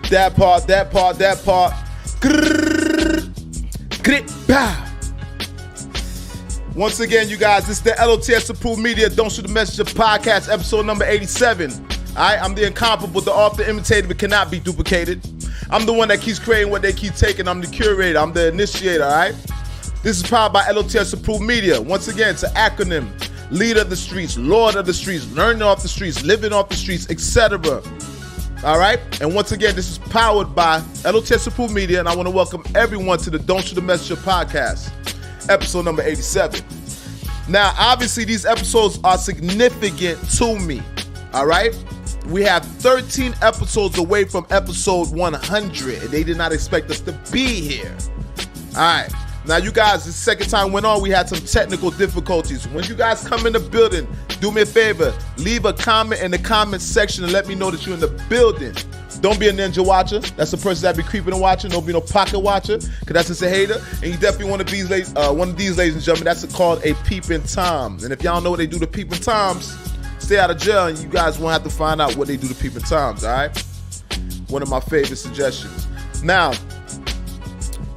That part. Grrr, pow. Once again, you guys, this is the L.O.T.S Approved Media Don't Shoot the Messenger podcast, episode number 87. Alright, I'm the incomparable, the author, imitated, but cannot be duplicated. I'm the one that keeps creating what they keep taking. I'm the curator. I'm the initiator, alright? This is powered by L.O.T.S Approved Media. Once again, it's an acronym. Leader of the streets, Lord of the streets, learning off the streets, living off the streets, etc. Alright? And once again, this is powered by L.O.T.S Approved Media, and I want to welcome everyone to the Don't Shoot the Messenger podcast, episode number 87. Now, obviously, these episodes are significant to me. Alright? We have 13 episodes away from episode 100, and they did not expect us to be here. Alright. Now, you guys, the second time went on, we had some technical difficulties. When you guys come in the building, do me a favor, leave a comment in the comment section and let me know that you're in the building. Don't be a ninja watcher. That's the person that be creeping and watching. Don't be no pocket watcher, because that's just a hater. And you definitely one of these, ladies and gentlemen, that's called a peeping Tom. And if y'all don't know what they do to peeping Toms, stay out of jail, and you guys won't have to find out what they do to peeping Toms, all right? One of my favorite suggestions. Now,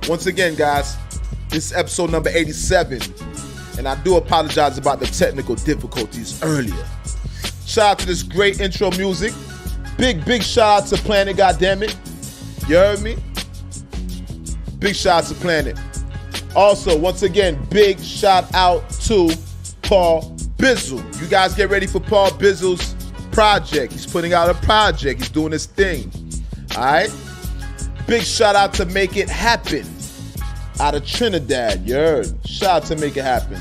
once again, guys, this is episode number 87, and I do apologize about the technical difficulties earlier. Shout out to this great intro music. Big shout out to Planet, goddammit. You heard me? Big shout out to Planet. Also, once again, big shout out to Paul Bizzle. You guys get ready for Paul Bizzle's project. He's putting out a project. He's doing his thing. All right? Big shout out to Make It Happen out of Trinidad. You heard? Shout out to Make It Happen.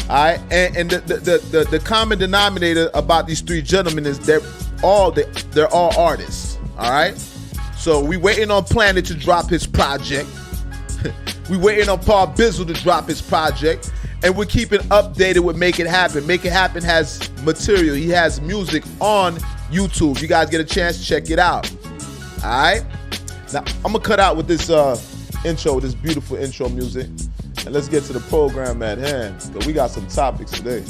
All right? And the common denominator about these three gentlemen is they're all artists. All right? So we waiting on Planet to drop his project. We waiting on Paul Bizzle to drop his project. And we're keeping updated with Make It Happen. Make It Happen has material. He has music on YouTube. You guys get a chance, check it out. All right? Now, I'm going to cut out with this intro, this beautiful intro music. And let's get to the program at hand, because we got some topics today.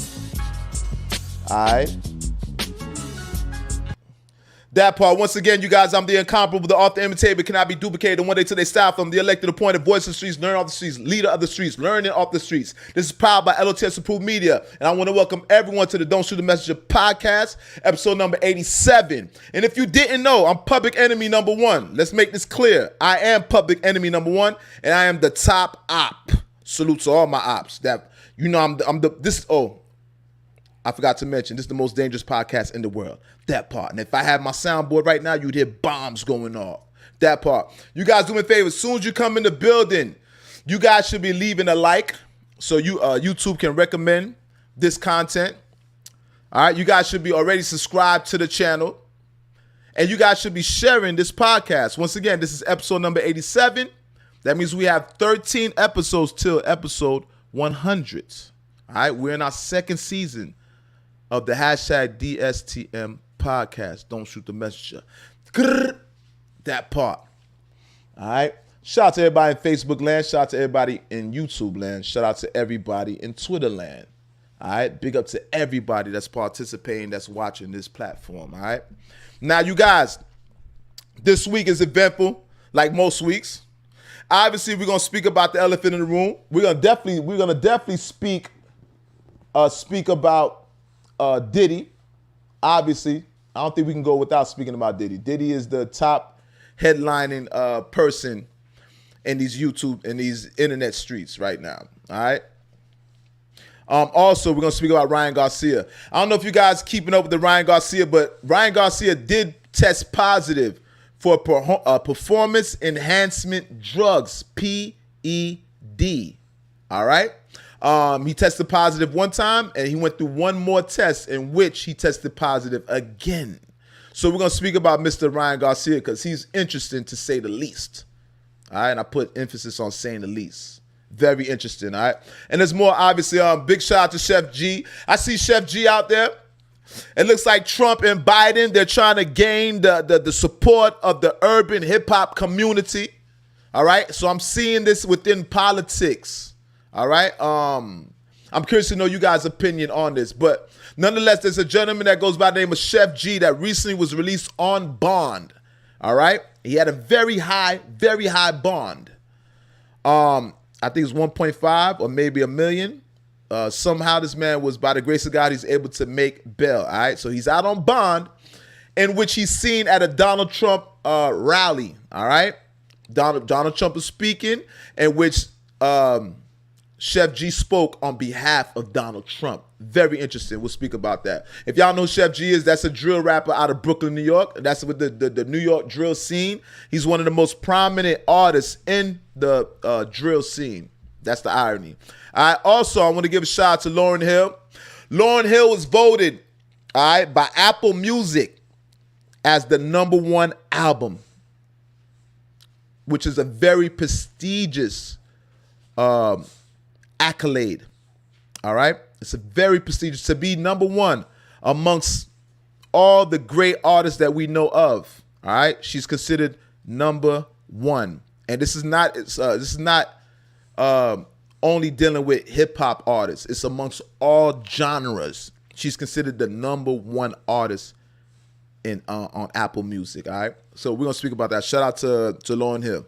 All right? That part. Once again, you guys, I'm the incomparable, the author, imitator, but cannot be duplicated. And one day till they style from the elected, appointed voice of the streets, learner of the streets, leader of the streets, learning off the streets. This is powered by L.O.T.S Approved Media, and I want to welcome everyone to the Don't Shoot the Messenger podcast, episode number 87. And if you didn't know, I'm public enemy number one. Let's make this clear. I am public enemy number one, and I am the top op. Salute to all my ops. That you know, I forgot to mention, this is the most dangerous podcast in the world. That part. And if I had my soundboard right now, you'd hear bombs going off. That part. You guys do me a favor. As soon as you come in the building, you guys should be leaving a like so YouTube can recommend this content. All right. You guys should be already subscribed to the channel. And you guys should be sharing this podcast. Once again, this is episode number 87. That means we have 13 episodes till episode 100. All right. We're in our second season of the hashtag DSTM podcast. Don't shoot the messenger. Grrr, that part. All right. Shout out to everybody in Facebook land. Shout out to everybody in YouTube land. Shout out to everybody in Twitter land. All right. Big up to everybody that's participating, that's watching this platform. All right. Now, you guys, this week is eventful, like most weeks. Obviously, we're gonna speak about the elephant in the room. We're gonna definitely speak about Diddy. Obviously, I don't think we can go without speaking about Diddy. Diddy is the top headlining person in these YouTube and these internet streets right now. All right. Also, we're gonna speak about Ryan Garcia. I don't know if you guys keeping up with the Ryan Garcia, but Ryan Garcia did test positive for performance enhancement drugs, PED. All right. He tested positive one time, and he went through one more test in which he tested positive again. So we're going to speak about Mr. Ryan Garcia because he's interesting to say the least. All right, and I put emphasis on saying the least. Very interesting, all right? And there's more, obviously. Big shout out to Chef G. I see Chef G out there. It looks like Trump and Biden, they're trying to gain the support of the urban hip-hop community. All right, so I'm seeing this within politics. All right. I'm curious to know you guys' opinion on this, but nonetheless, there's a gentleman that goes by the name of Chef G that recently was released on bond. All right. He had a very high bond. I think it's 1.5 or maybe $1 million. Somehow this man was, by the grace of God, he's able to make bail. All right. So he's out on bond, in which he's seen at a Donald Trump rally. All right. Donald Trump is speaking, in which Chef G spoke on behalf of Donald Trump. Very interesting. We'll speak about that. If y'all know who Chef G is, that's a drill rapper out of Brooklyn, New York. That's with the New York drill scene. He's one of the most prominent artists in the drill scene. That's the irony. I want to give a shout out to Lauryn Hill. Lauryn Hill was voted, all right, by Apple Music as the #1 album, which is a very prestigious accolade. All right. It's a very prestigious to be #1 amongst all the great artists that we know of. All right. She's considered #1. And this is not only dealing with hip hop artists. It's amongst all genres. She's considered the #1 artist on Apple Music. All right. So we're gonna speak about that. Shout out to Lauryn Hill.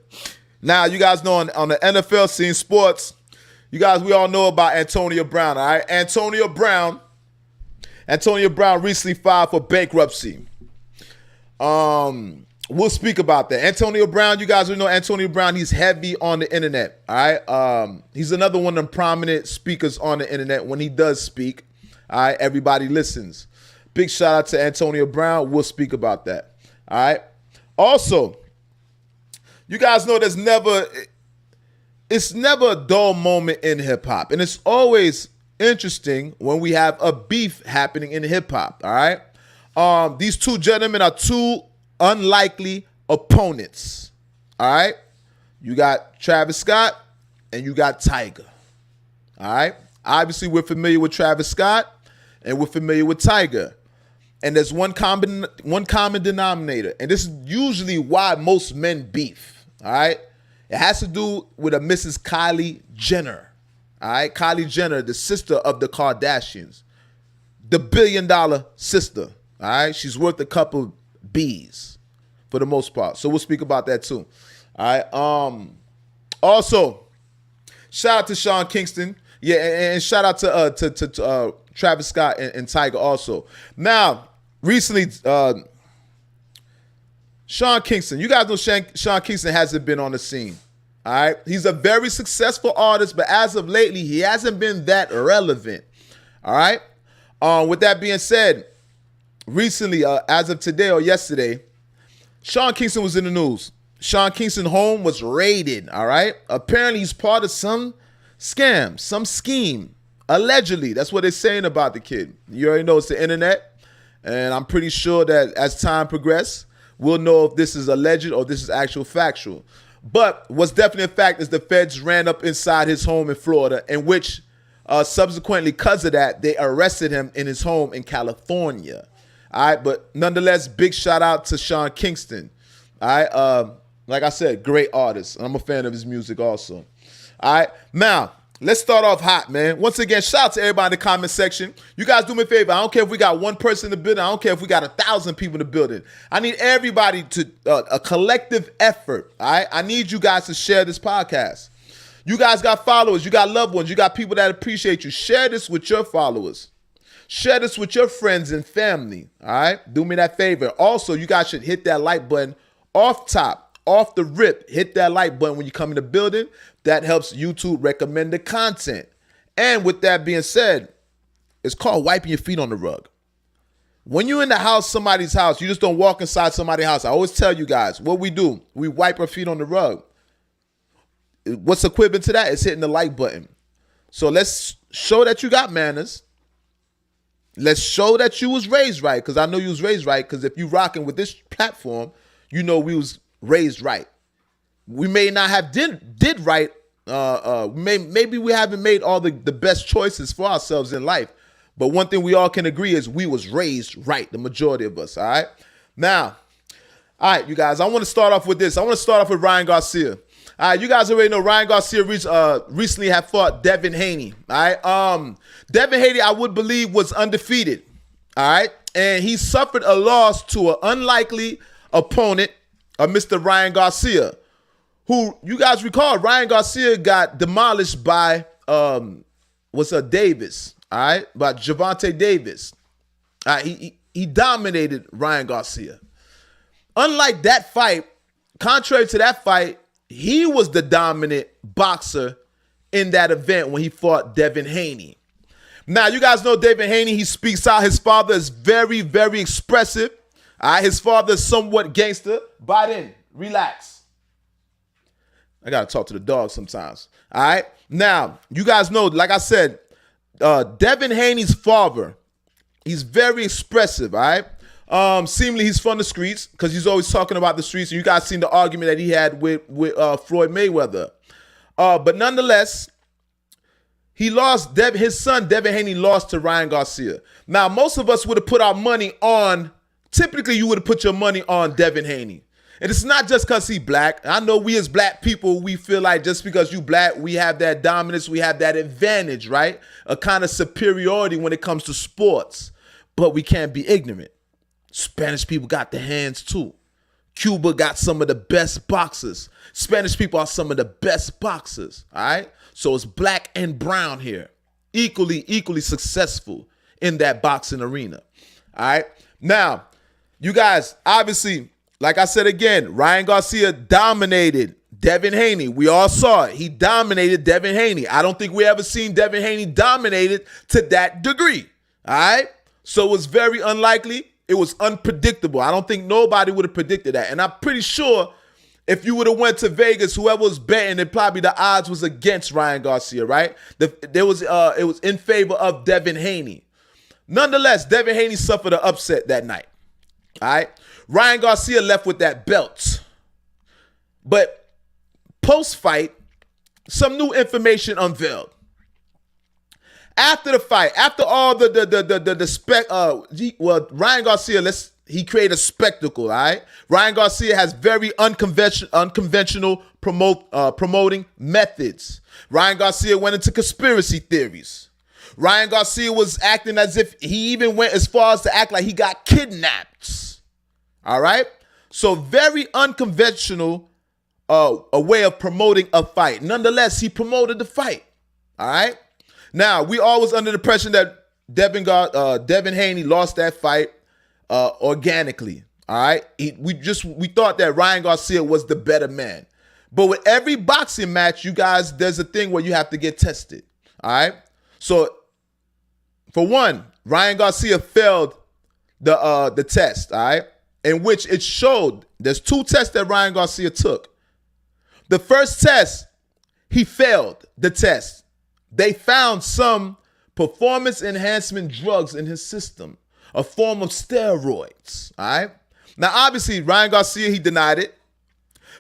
Now, you guys know on the NFL scene, sports, we all know about Antonio Brown, all right? Antonio Brown recently filed for bankruptcy. We'll speak about that. Antonio Brown, you guys will know Antonio Brown, he's heavy on the internet, all right? He's another one of them prominent speakers on the internet. When he does speak, all right, everybody listens. Big shout out to Antonio Brown. We'll speak about that, all right? Also, you guys know it's never a dull moment in hip hop. And it's always interesting when we have a beef happening in hip hop. All right. These two gentlemen are two unlikely opponents. All right. You got Travis Scott and you got Tiger. All right. Obviously, we're familiar with Travis Scott and we're familiar with Tiger. And there's one common denominator. And this is usually why most men beef. All right. It has to do with a Mrs. Kylie Jenner. All right. Kylie Jenner, the sister of the Kardashians, the $1 billion sister. All right. She's worth a couple B's for the most part. So we'll speak about that too. All right. Also, shout out to Sean Kingston. Yeah. And shout out to Travis Scott and Tiger also. Now, recently, Sean Kingston. You guys know Sean Kingston hasn't been on the scene. All right. He's a very successful artist, but as of lately, he hasn't been that relevant. All right. With that being said, recently, as of today or yesterday, Sean Kingston was in the news. Sean Kingston's home was raided. All right. Apparently, he's part of some scam, some scheme. Allegedly. That's what they're saying about the kid. You already know it's the internet. And I'm pretty sure that as time progresses, we'll know if this is alleged or this is actual factual. But what's definitely a fact is the feds ran up inside his home in Florida, in which subsequently, because of that, they arrested him in his home in California. All right, but nonetheless, big shout out to Sean Kingston. All right, like I said, great artist. I'm a fan of his music also. All right, now, let's start off hot, man. Once again, shout out to everybody in the comment section. You guys do me a favor. I don't care if we got one person in the building. I don't care if we got 1,000 people in the building. I need everybody to, a collective effort, all right? I need you guys to share this podcast. You guys got followers. You got loved ones. You got people that appreciate you. Share this with your followers. Share this with your friends and family, all right? Do me that favor. Also, you guys should hit that like button off top, off the rip. Hit that like button when you come in the building. That helps YouTube recommend the content. And with that being said, it's called wiping your feet on the rug. When you're in the house, somebody's house, you just don't walk inside somebody's house. I always tell you guys, what we do, we wipe our feet on the rug. What's equivalent to that is hitting the like button. So let's show that you got manners. Let's show that you was raised right, because I know you was raised right, because if you rocking with this platform, you know we was raised right. We may not have did right. Maybe we haven't made all the best choices for ourselves in life. But one thing we all can agree is we was raised right, the majority of us, all right? Now, all right, you guys, I want to start off with this. I want to start off with Ryan Garcia. All right, you guys already know Ryan Garcia recently had fought Devin Haney, all right? Devin Haney, I would believe, was undefeated, all right? And he suffered a loss to an unlikely opponent, Mr. Ryan Garcia, who you guys recall, Ryan Garcia got demolished by Davis, all right, by Gervonta Davis. He dominated Ryan Garcia. Unlike that fight, contrary to that fight, he was the dominant boxer in that event when he fought Devin Haney. Now, you guys know Devin Haney, he speaks out. His father is very, very expressive. All right, his father is somewhat gangster. Bite in, relax. I got to talk to the dog sometimes. All right, now, you guys know, like I said, Devin Haney's father, he's very expressive, all right? Seemingly he's from the streets because he's always talking about the streets. And you guys seen the argument that he had with Floyd Mayweather. But nonetheless, he lost. His son, Devin Haney, lost to Ryan Garcia. Now, most of us would have put our money on, typically you would have put your money on Devin Haney. And it's not just because he's black. I know we as black people, we feel like just because you black, we have that dominance, we have that advantage, right? A kind of superiority when it comes to sports. But we can't be ignorant. Spanish people got the hands too. Cuba got some of the best boxers. Spanish people are some of the best boxers, all right? So it's black and brown here. Equally successful in that boxing arena, all right? Now, you guys, obviously, like I said again, Ryan Garcia dominated Devin Haney. We all saw it. He dominated Devin Haney. I don't think we ever seen Devin Haney dominated to that degree, all right? So it was very unlikely. It was unpredictable. I don't think nobody would have predicted that. And I'm pretty sure if you would have went to Vegas, whoever was betting, it probably the odds was against Ryan Garcia, right? It was in favor of Devin Haney. Nonetheless, Devin Haney suffered an upset that night. All right. Ryan Garcia left with that belt. But post-fight, some new information unveiled. After the fight, after all Ryan Garcia, he created a spectacle, all right? Ryan Garcia has very unconventional promoting methods. Ryan Garcia went into conspiracy theories. Ryan Garcia was acting as if he even went as far as to act like he got kidnapped, all right? So very unconventional a way of promoting a fight. Nonetheless, he promoted the fight, all right? Now, we always under the impression that Devin Haney lost that fight organically, all right? We thought that Ryan Garcia was the better man. But with every boxing match, you guys, there's a thing where you have to get tested, all right? So, for one, Ryan Garcia failed the test, all right? In which it showed, there's two tests that Ryan Garcia took. The first test, he failed the test. They found some performance enhancement drugs in his system, a form of steroids, all right? Now, obviously, Ryan Garcia, he denied it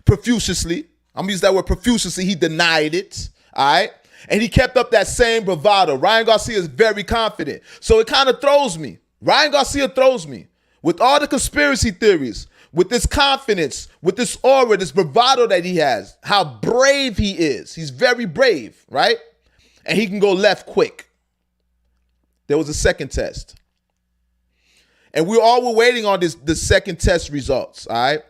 profusely. I'm going to use that word profusely. He denied it, all right? And he kept up that same bravado. Ryan Garcia is very confident. So it kind of throws me. Ryan Garcia throws me. With all the conspiracy theories, with this confidence, with this aura, this bravado that he has, how brave he is. He's very brave, right? And he can go left quick. There was a second test. And we all were waiting on the second test results, all right?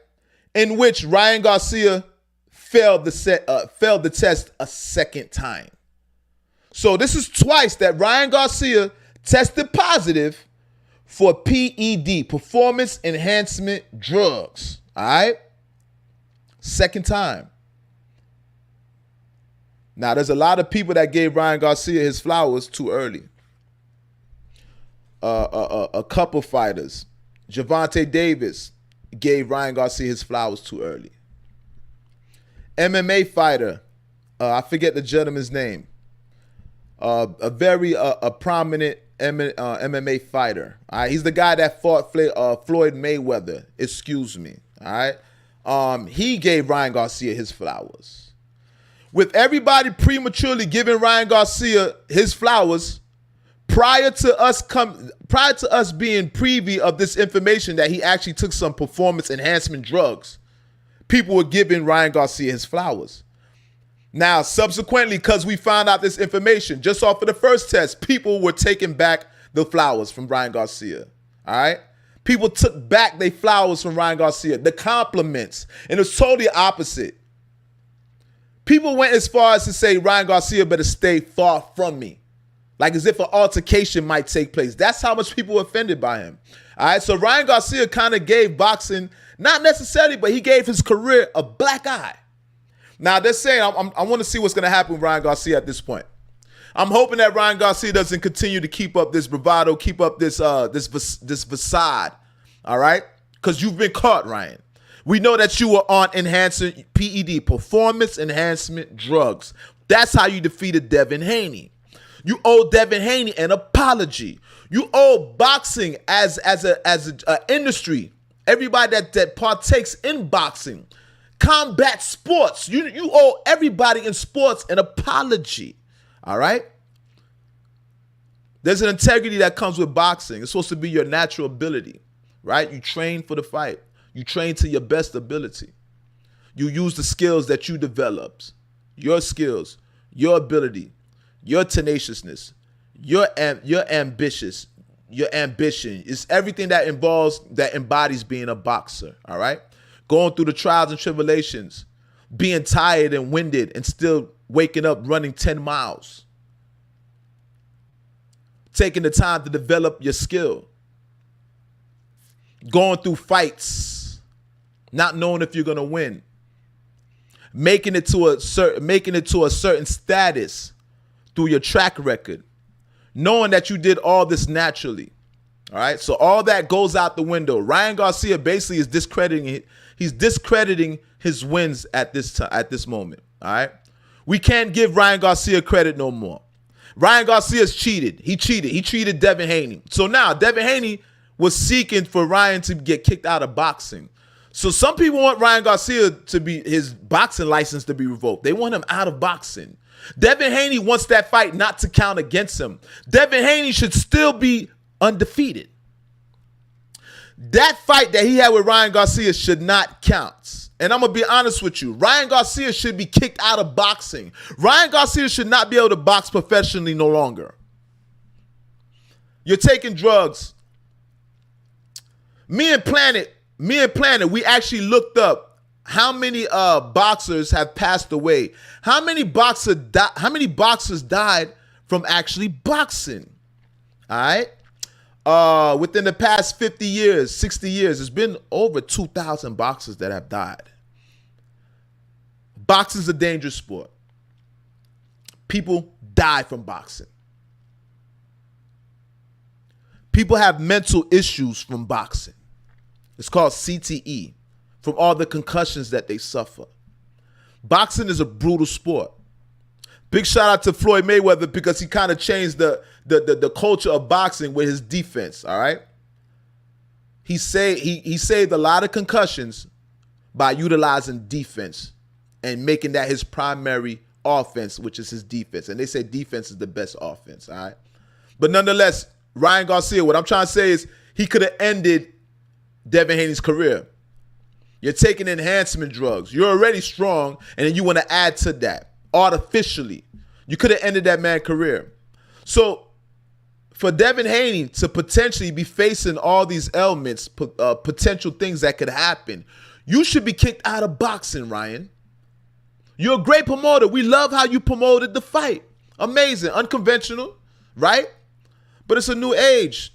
In which Ryan Garcia failed the test a second time. So this is twice that Ryan Garcia tested positive for PED, performance enhancement drugs, all right? Second time. Now, there's a lot of people that gave Ryan Garcia his flowers too early. A couple fighters. Gervonta Davis gave Ryan Garcia his flowers too early. MMA fighter, I forget the gentleman's name. A very prominent MMA fighter. All right, he's the guy that fought Floyd Mayweather. Excuse me. All right, he gave Ryan Garcia his flowers. With everybody prematurely giving Ryan Garcia his flowers, prior to us being privy of this information that he actually took some performance enhancement drugs, people were giving Ryan Garcia his flowers. Now, subsequently, because we found out this information, just off of the first test, people were taking back the flowers from Ryan Garcia. All right? People took back their flowers from Ryan Garcia, the compliments, and it was totally opposite. People went as far as to say Ryan Garcia better stay far from me, like as if an altercation might take place. That's how much people were offended by him. All right, so Ryan Garcia kind of gave boxing, not necessarily, but he gave his career a black eye. Now they're saying, I want to see what's going to happen with Ryan Garcia at this point. I'm hoping that Ryan Garcia doesn't continue to keep up this bravado, keep up this facade, all right? Because you've been caught, Ryan. We know that you were on enhancing PED, performance enhancement drugs. That's how you defeated Devin Haney. You owe Devin Haney an apology. You owe boxing as an industry, everybody that partakes in boxing, combat sports. You owe everybody in sports an apology. All right? There's an integrity that comes with boxing. It's supposed to be your natural ability, right? You train for the fight. You train to your best ability. You use the skills that you developed, your skills, your ability, your tenaciousness, your ambition. It's everything that embodies being a boxer, all right? Going through the trials and tribulations, being tired and winded and still waking up running 10 miles. Taking the time to develop your skill. Going through fights, not knowing if you're going to win. Making it to a certain status through your track record. Knowing that you did all this naturally. All right? So all that goes out the window. Ryan Garcia basically is discrediting it. He's discrediting his wins at this moment. All right? We can't give Ryan Garcia credit no more. Ryan Garcia's cheated. He cheated. He treated Devin Haney. So now Devin Haney was seeking for Ryan to get kicked out of boxing. So some people want Ryan Garcia to be his boxing license to be revoked. They want him out of boxing. Devin Haney wants that fight not to count against him. Devin Haney should still be undefeated. That fight that he had with Ryan Garcia should not count. And I'm going to be honest with you. Ryan Garcia should be kicked out of boxing. Ryan Garcia should not be able to box professionally no longer. You're taking drugs. Me and Planet, we actually looked up how many boxers have passed away. How many boxers died from actually boxing? All right? Within the past 50 years, 60 years, there's been over 2,000 boxers that have died. Boxing's a dangerous sport. People die from boxing. People have mental issues from boxing. It's called CTE, from all the concussions that they suffer. Boxing is a brutal sport. Big shout out to Floyd Mayweather because he kind of changed the culture of boxing with his defense, all right? He saved a lot of concussions by utilizing defense and making that his primary offense, which is his defense. And they say defense is the best offense, all right? But nonetheless, Ryan Garcia, what I'm trying to say is he could have ended Devin Haney's career. You're taking enhancement drugs. You're already strong, and then you want to add to that artificially. You could have ended that man's career. So for Devin Haney to potentially be facing all these ailments, potential things that could happen, you should be kicked out of boxing, Ryan. You're a great promoter. We love how you promoted the fight. Amazing. Unconventional, right? But it's a new age.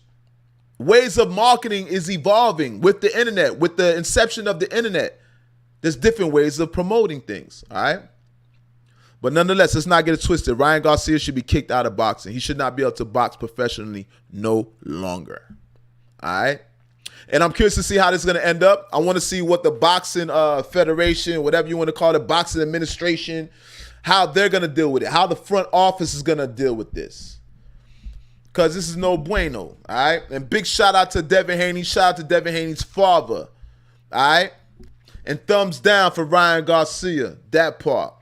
Ways of marketing is evolving with the internet, with the inception of the internet. There's different ways of promoting things, all right? But nonetheless, let's not get it twisted. Ryan Garcia should be kicked out of boxing. He should not be able to box professionally no longer, all right? And I'm curious to see how this is going to end up. I want to see what the boxing federation, whatever you want to call it, boxing administration, how they're going to deal with it, how the front office is going to deal with this. Because this is no bueno, all right? And big shout out to Devin Haney. Shout out to Devin Haney's father, all right? And thumbs down for Ryan Garcia, that part.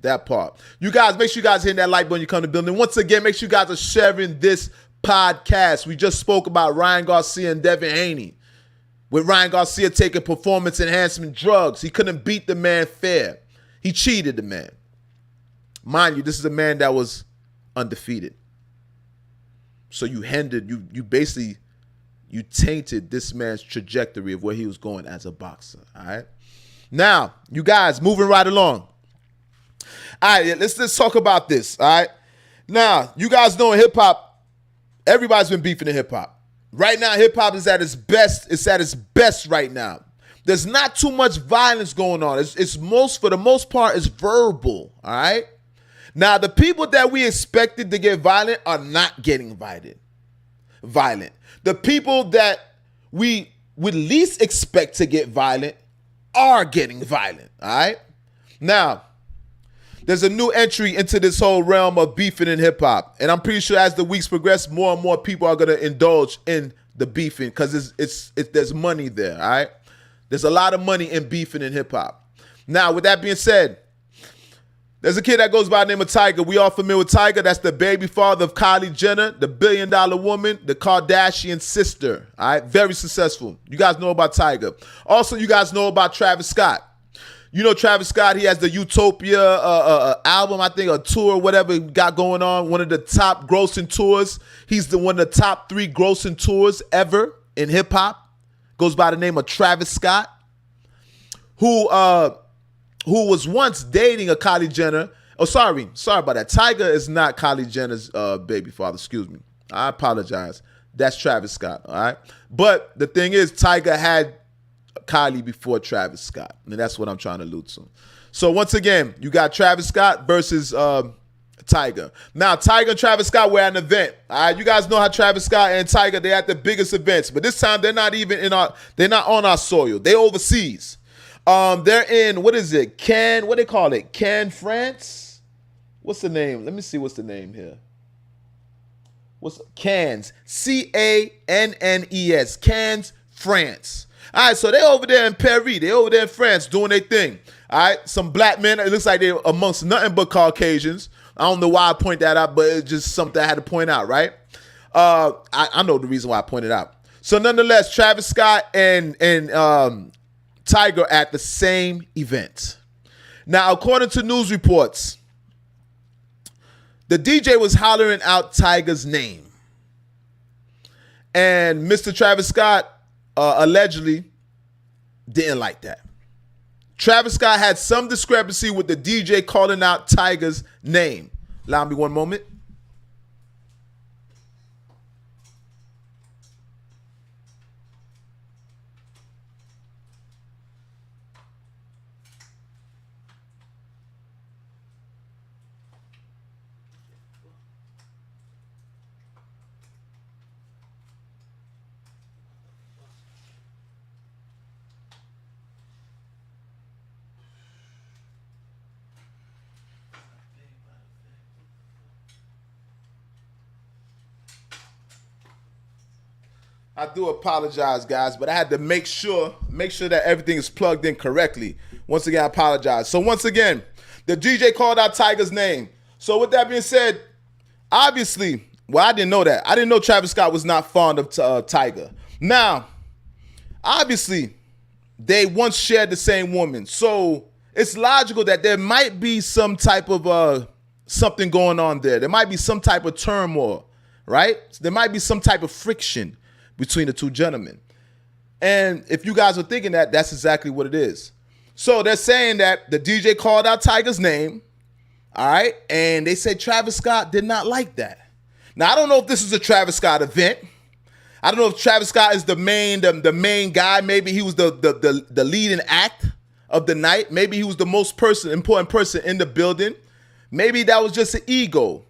That part. You guys, make sure you guys hit that like button when you come to the building. Once again, make sure you guys are sharing this podcast. We just spoke about Ryan Garcia and Devin Haney. With Ryan Garcia taking performance enhancement drugs. He couldn't beat the man fair. He cheated the man. Mind you, this is a man that was undefeated. So you hindered, you basically you tainted this man's trajectory of where he was going as a boxer. All right. Now, you guys, moving right along. All right, let's talk about this. All right. Now, you guys know in hip hop, everybody's been beefing in hip hop. Right now, hip hop is at its best. It's at its best right now. There's not too much violence going on. For the most part, it's verbal. All right. Now, the people that we expected to get violent are not getting violent. The people that we would least expect to get violent are getting violent. All right. Now, there's a new entry into this whole realm of beefing in hip hop, and I'm pretty sure as the weeks progress, more and more people are gonna indulge in the beefing because there's money there. All right, there's a lot of money in beefing in hip hop. Now, with that being said, there's a kid that goes by the name of Tyga. We all familiar with Tyga. That's the baby father of Kylie Jenner, the billion-dollar woman, the Kardashian sister. All right, very successful. You guys know about Tyga. Also, you guys know about Travis Scott. You know Travis Scott, he has the Utopia album, I think, a tour, whatever he got going on, one of the top grossing tours. He's one of the top 3 grossing tours ever in hip-hop. Goes by the name of Travis Scott, who was once dating a Kylie Jenner. Oh, sorry about that. Tyga is not Kylie Jenner's baby father, excuse me. I apologize. That's Travis Scott, all right? But the thing is, Tyga had Kylie before Travis Scott, and that's what I'm trying to allude to. So once again, you got Travis Scott versus Tyga. Now, Tyga and Travis Scott were at an event. All right, you guys know how Travis Scott and Tyga, they're at the biggest events, but this time they're not on our soil. They overseas. They're in, what is it? What they call it? Cannes, France? What's the name? Let me see what's the name here. Cannes? Cannes, Cannes, France. All right, so they're over there in Paris. They're over there in France doing their thing. All right, some black men. It looks like they're amongst nothing but Caucasians. I don't know why I point that out, but it's just something I had to point out, right? I know the reason why I pointed out. So nonetheless, Travis Scott and Tyga at the same event. Now, according to news reports, the DJ was hollering out Tyga's name. And Mr. Travis Scott allegedly didn't like that. Travis Scott had some discrepancy with the DJ calling out Tyga's name. Allow me one moment. I do apologize, guys, but I had to make sure that everything is plugged in correctly. Once again, I apologize. So once again, the DJ called out Tyga's name. So with that being said, obviously, well, I didn't know that. I didn't know Travis Scott was not fond of Tyga. Now, obviously, they once shared the same woman. So it's logical that there might be some type of something going on there. There might be some type of turmoil, right? There might be some type of friction between the two gentlemen. And if you guys are thinking that, that's exactly what it is. So they're saying that the DJ called out Tyga's name, all right? And they said Travis Scott did not like that. Now, I don't know if this is a Travis Scott event. I don't know if Travis Scott is the main guy. Maybe he was the leading act of the night. Maybe he was the most important person in the building. Maybe that was just an ego.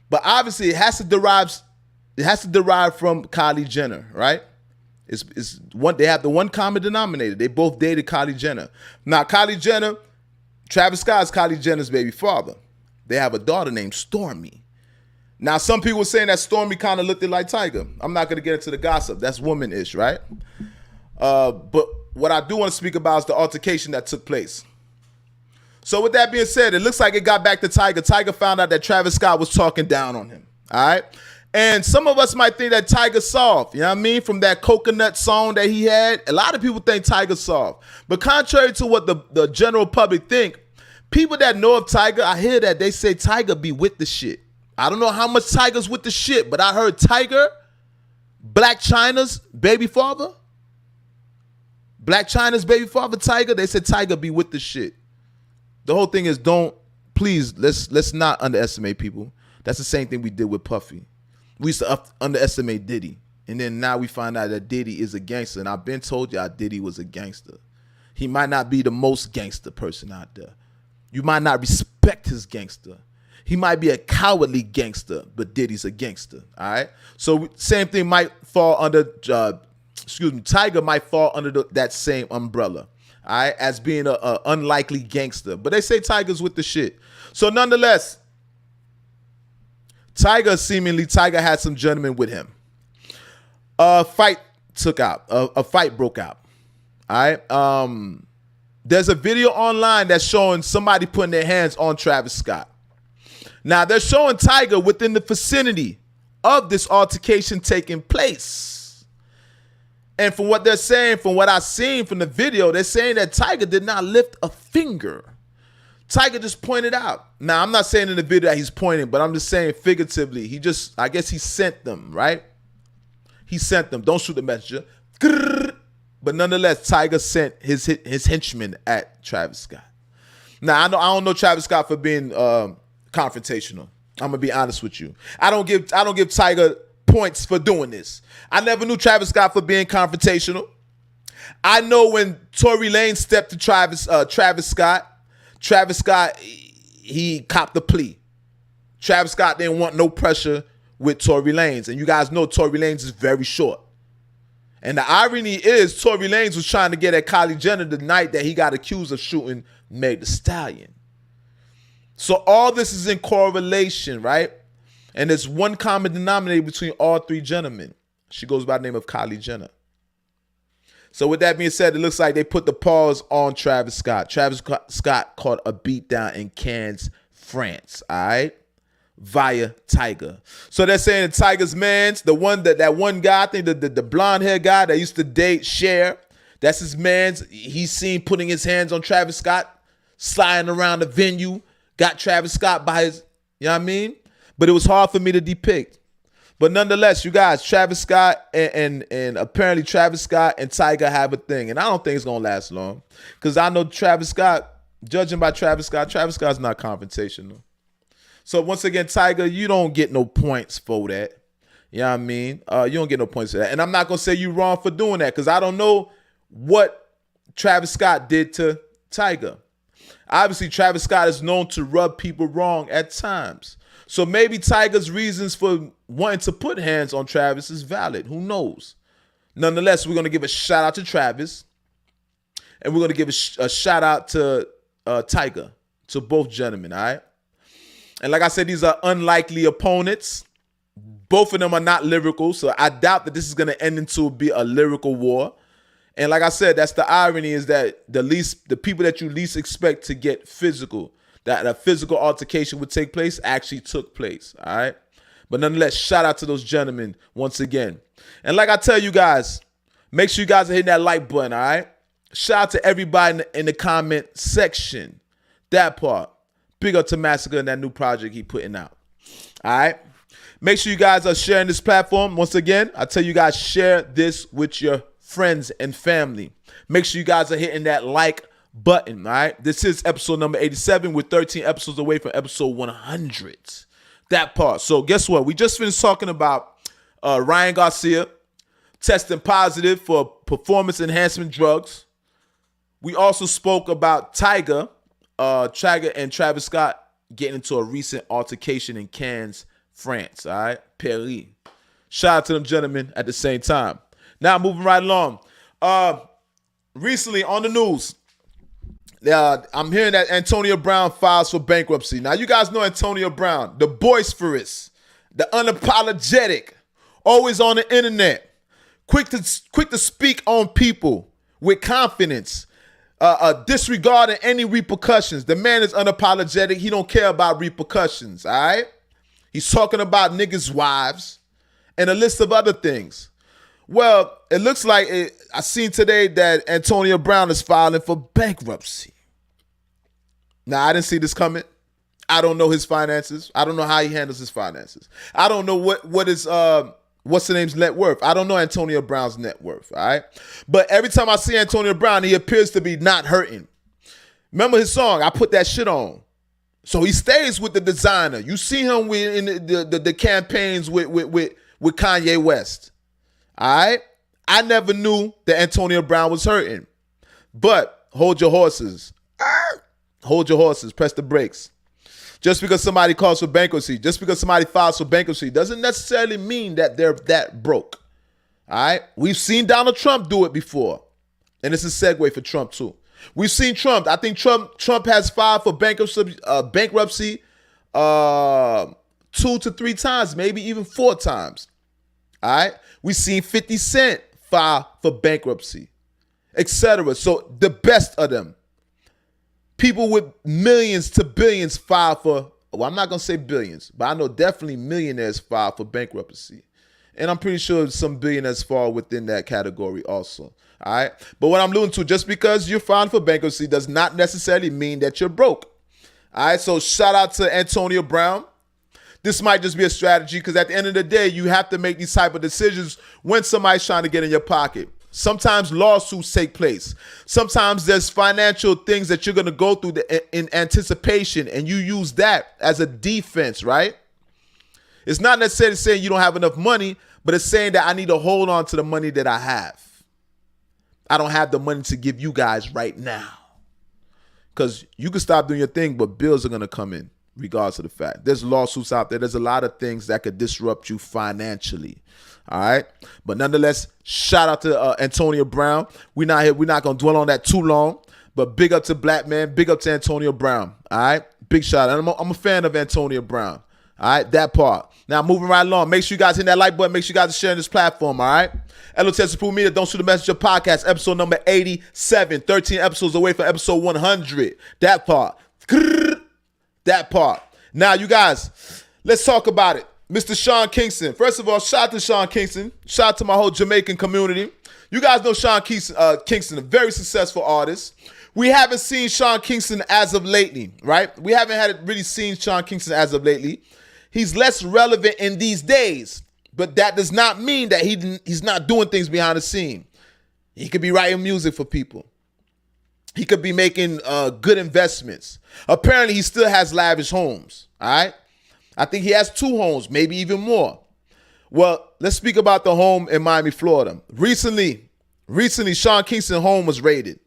But obviously, it has to derive from Kylie Jenner, right? It's one. They have the one common denominator. They both dated Kylie Jenner. Now, Kylie Jenner, Travis Scott is Kylie Jenner's baby father. They have a daughter named Stormi. Now, some people were saying that Stormi kind of looked like Tyga. I'm not going to get into the gossip. That's woman-ish, right? But what I do want to speak about is the altercation that took place. So with that being said, it looks like it got back to Tyga. Tyga found out that Travis Scott was talking down on him, all right? And some of us might think that Tyga's soft, you know what I mean? From that coconut song that he had, a lot of people think Tyga's soft. But contrary to what the general public think, people that know of Tyga, I hear that they say Tyga be with the shit. I don't know how much Tyga's with the shit, but I heard Tyga Black China's baby father, Tiger, they said Tiger be with the shit. The whole thing is let's not underestimate people. That's the same thing we did with Puffy. We used to underestimate Diddy. And then now we find out that Diddy is a gangster. And I've been told y'all Diddy was a gangster. He might not be the most gangster person out there. You might not respect his gangster. He might be a cowardly gangster, but Diddy's a gangster. All right. So same thing might fall under. Tiger might fall under that same umbrella. All right, as being a unlikely gangster. But they say Tiger's with the shit. So nonetheless, Tiger had some gentlemen with him. A fight broke out. All right. There's a video online that's showing somebody putting their hands on Travis Scott. Now, they're showing Tiger within the vicinity of this altercation taking place. And from what they're saying, from what I've seen from the video, they're saying that Tiger did not lift a finger. Tiger just pointed out. Now, I'm not saying in the video that he's pointing, but I'm just saying figuratively. I guess he sent them, right? He sent them. Don't shoot the messenger. But nonetheless, Tiger sent his henchmen at Travis Scott. Now, I don't know Travis Scott for being confrontational. I'm gonna be honest with you. I don't give Tiger points for doing this. I never knew Travis Scott for being confrontational. I know when Tory Lanez stepped to Travis Scott, he copped the plea. Travis Scott didn't want no pressure with Tory Lanez, and you guys know Tory Lanez is very short. And the irony is Tory Lanez was trying to get at Kylie Jenner the night that he got accused of shooting Meg Thee Stallion. So all this is in correlation, right? And there's one common denominator between all three gentlemen. She goes by the name of Kylie Jenner. So with that being said, it looks like they put the pause on Travis Scott. Travis Scott caught a beatdown in Cannes, France, all right? Via Tiger. So they're saying that Tiger's mans, that one guy, I think the blonde hair guy that used to date Cher, that's his mans. He's seen putting his hands on Travis Scott, sliding around the venue, got Travis Scott by his, you know what I mean? But it was hard for me to depict. But nonetheless, you guys, Travis Scott and apparently Travis Scott and Tiger have a thing. And I don't think it's going to last long. Because I know Travis Scott, judging by Travis Scott's not confrontational. So once again, Tiger, you don't get no points for that. You know what I mean? You don't get no points for that. And I'm not going to say you wrong for doing that because I don't know what Travis Scott did to Tiger. Obviously, Travis Scott is known to rub people wrong at times. So maybe Tiger's reasons for wanting to put hands on Travis is valid. Who knows? Nonetheless, we're going to give a shout out to Travis. And we're going to give a shout out to Tiger, to both gentlemen, all right? And like I said, these are unlikely opponents. Both of them are not lyrical, so I doubt that this is going to end into be a lyrical war. And like I said, that's the irony is that the people that you least expect to get physical, that a physical altercation would take place, actually took place, all right? But nonetheless, shout out to those gentlemen once again. And like I tell you guys, make sure you guys are hitting that like button, all right? Shout out to everybody in the comment section. That part. Big up to Massacre and that new project he putting out. All right. Make sure you guys are sharing this platform. Once again, I tell you guys, share this with your friends and family. Make sure you guys are hitting that like button. All right. This is episode number 87. We're 13 episodes away from episode 100. That part. So guess what? We just finished talking about Ryan Garcia testing positive for performance enhancement drugs. We also spoke about Tiger and Travis Scott getting into a recent altercation in Cannes, France. All right, Paris. Shout out to them gentlemen at the same time. Now moving right along. Recently on the news, I'm hearing that Antonio Brown files for bankruptcy. Now you guys know Antonio Brown, the boisterous, the unapologetic, always on the internet, quick to speak on people with confidence. Disregarding any repercussions. The man is unapologetic. He don't care about repercussions, all right? He's talking about niggas' wives and a list of other things. Well, it looks like I seen today that Antonio Brown is filing for bankruptcy. Now, I didn't see this coming. I don't know his finances. I don't know how he handles his finances. I don't know what his what's the name's net worth. I don't know Antonio Brown's net worth, all right? But every time I see Antonio Brown, he appears to be not hurting. Remember his song, I Put That Shit On. So he stays with the designer. You see him in the campaigns with Kanye West. All right? I never knew that Antonio Brown was hurting. But hold your horses. Hold your horses. Press the brakes. Just because somebody calls for bankruptcy, just because somebody files for bankruptcy, doesn't necessarily mean that they're that broke. All right? We've seen Donald Trump do it before. And it's a segue for Trump too. We've seen Trump. I think Trump has filed for bankruptcy 2 to 3 times, maybe even 4 times. All right? We've seen 50 Cent file for bankruptcy, etc. So the best of them. People with millions to billions file for, well, I'm not going to say billions, but I know definitely millionaires file for bankruptcy. And I'm pretty sure some billionaires fall within that category also. All right. But what I'm alluding to, just because you're filing for bankruptcy does not necessarily mean that you're broke. All right. So shout out to Antonio Brown. This might just be a strategy because at the end of the day, you have to make these type of decisions when somebody's trying to get in your pocket. Sometimes lawsuits take place. Sometimes there's financial things that you're going to go through in anticipation, and you use that as a defense, right? It's not necessarily saying you don't have enough money, but it's saying that I need to hold on to the money that I have. I don't have the money to give you guys right now. Because you can stop doing your thing, but bills are going to come in regardless of the fact. There's lawsuits out there. There's a lot of things that could disrupt you financially. All right. But nonetheless, shout out to Antonio Brown. We're not going to dwell on that too long. But big up to Black Man. Big up to Antonio Brown. All right. Big shout out. I'm a fan of Antonio Brown. All right. That part. Now, moving right along. Make sure you guys hit that like button. Make sure you guys are sharing this platform. All right. L.O.T.S Approved Media, Don't Shoot the Messenger podcast, episode number 87. 13 episodes away from episode 100. That part. That part. Now, you guys, let's talk about it. Mr. Sean Kingston. First of all, shout out to Sean Kingston. Shout out to my whole Jamaican community. You guys know Sean Kingston, a very successful artist. We haven't seen Sean Kingston as of lately, right? We haven't really seen Sean Kingston as of lately. He's less relevant in these days, but that does not mean that he's not doing things behind the scene. He could be writing music for people. He could be making good investments. Apparently, he still has lavish homes, all right? I think he has 2 homes, maybe even more. Well, let's speak about the home in Miami, Florida. Recently, Sean Kingston's home was raided.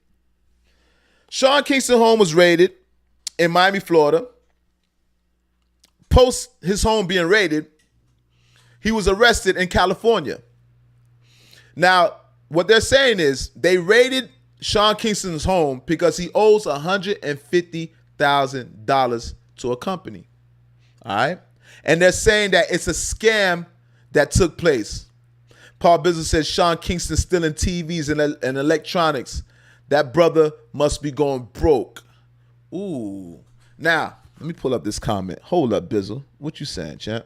Sean Kingston's home was raided in Miami, Florida. Post his home being raided, he was arrested in California. Now, what they're saying is they raided Sean Kingston's home because he owes $150,000 to a company. All right. And they're saying that it's a scam that took place. Paul Bizzle says Sean Kingston stealing TVs and electronics. That brother must be going broke. Ooh. Now, let me pull up this comment. Hold up, Bizzle. What you saying, champ?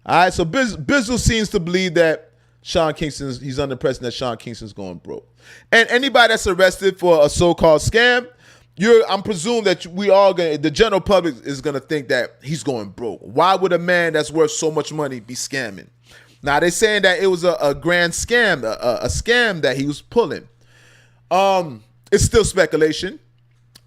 All right. So Bizzle seems to believe that he's under the impression that Sean Kingston's going broke. And anybody that's arrested for a so-called scam, I'm presuming that the general public is gonna think that he's going broke. Why would a man that's worth so much money be scamming? Now they're saying that it was a grand scam, a scam that he was pulling. It's still speculation.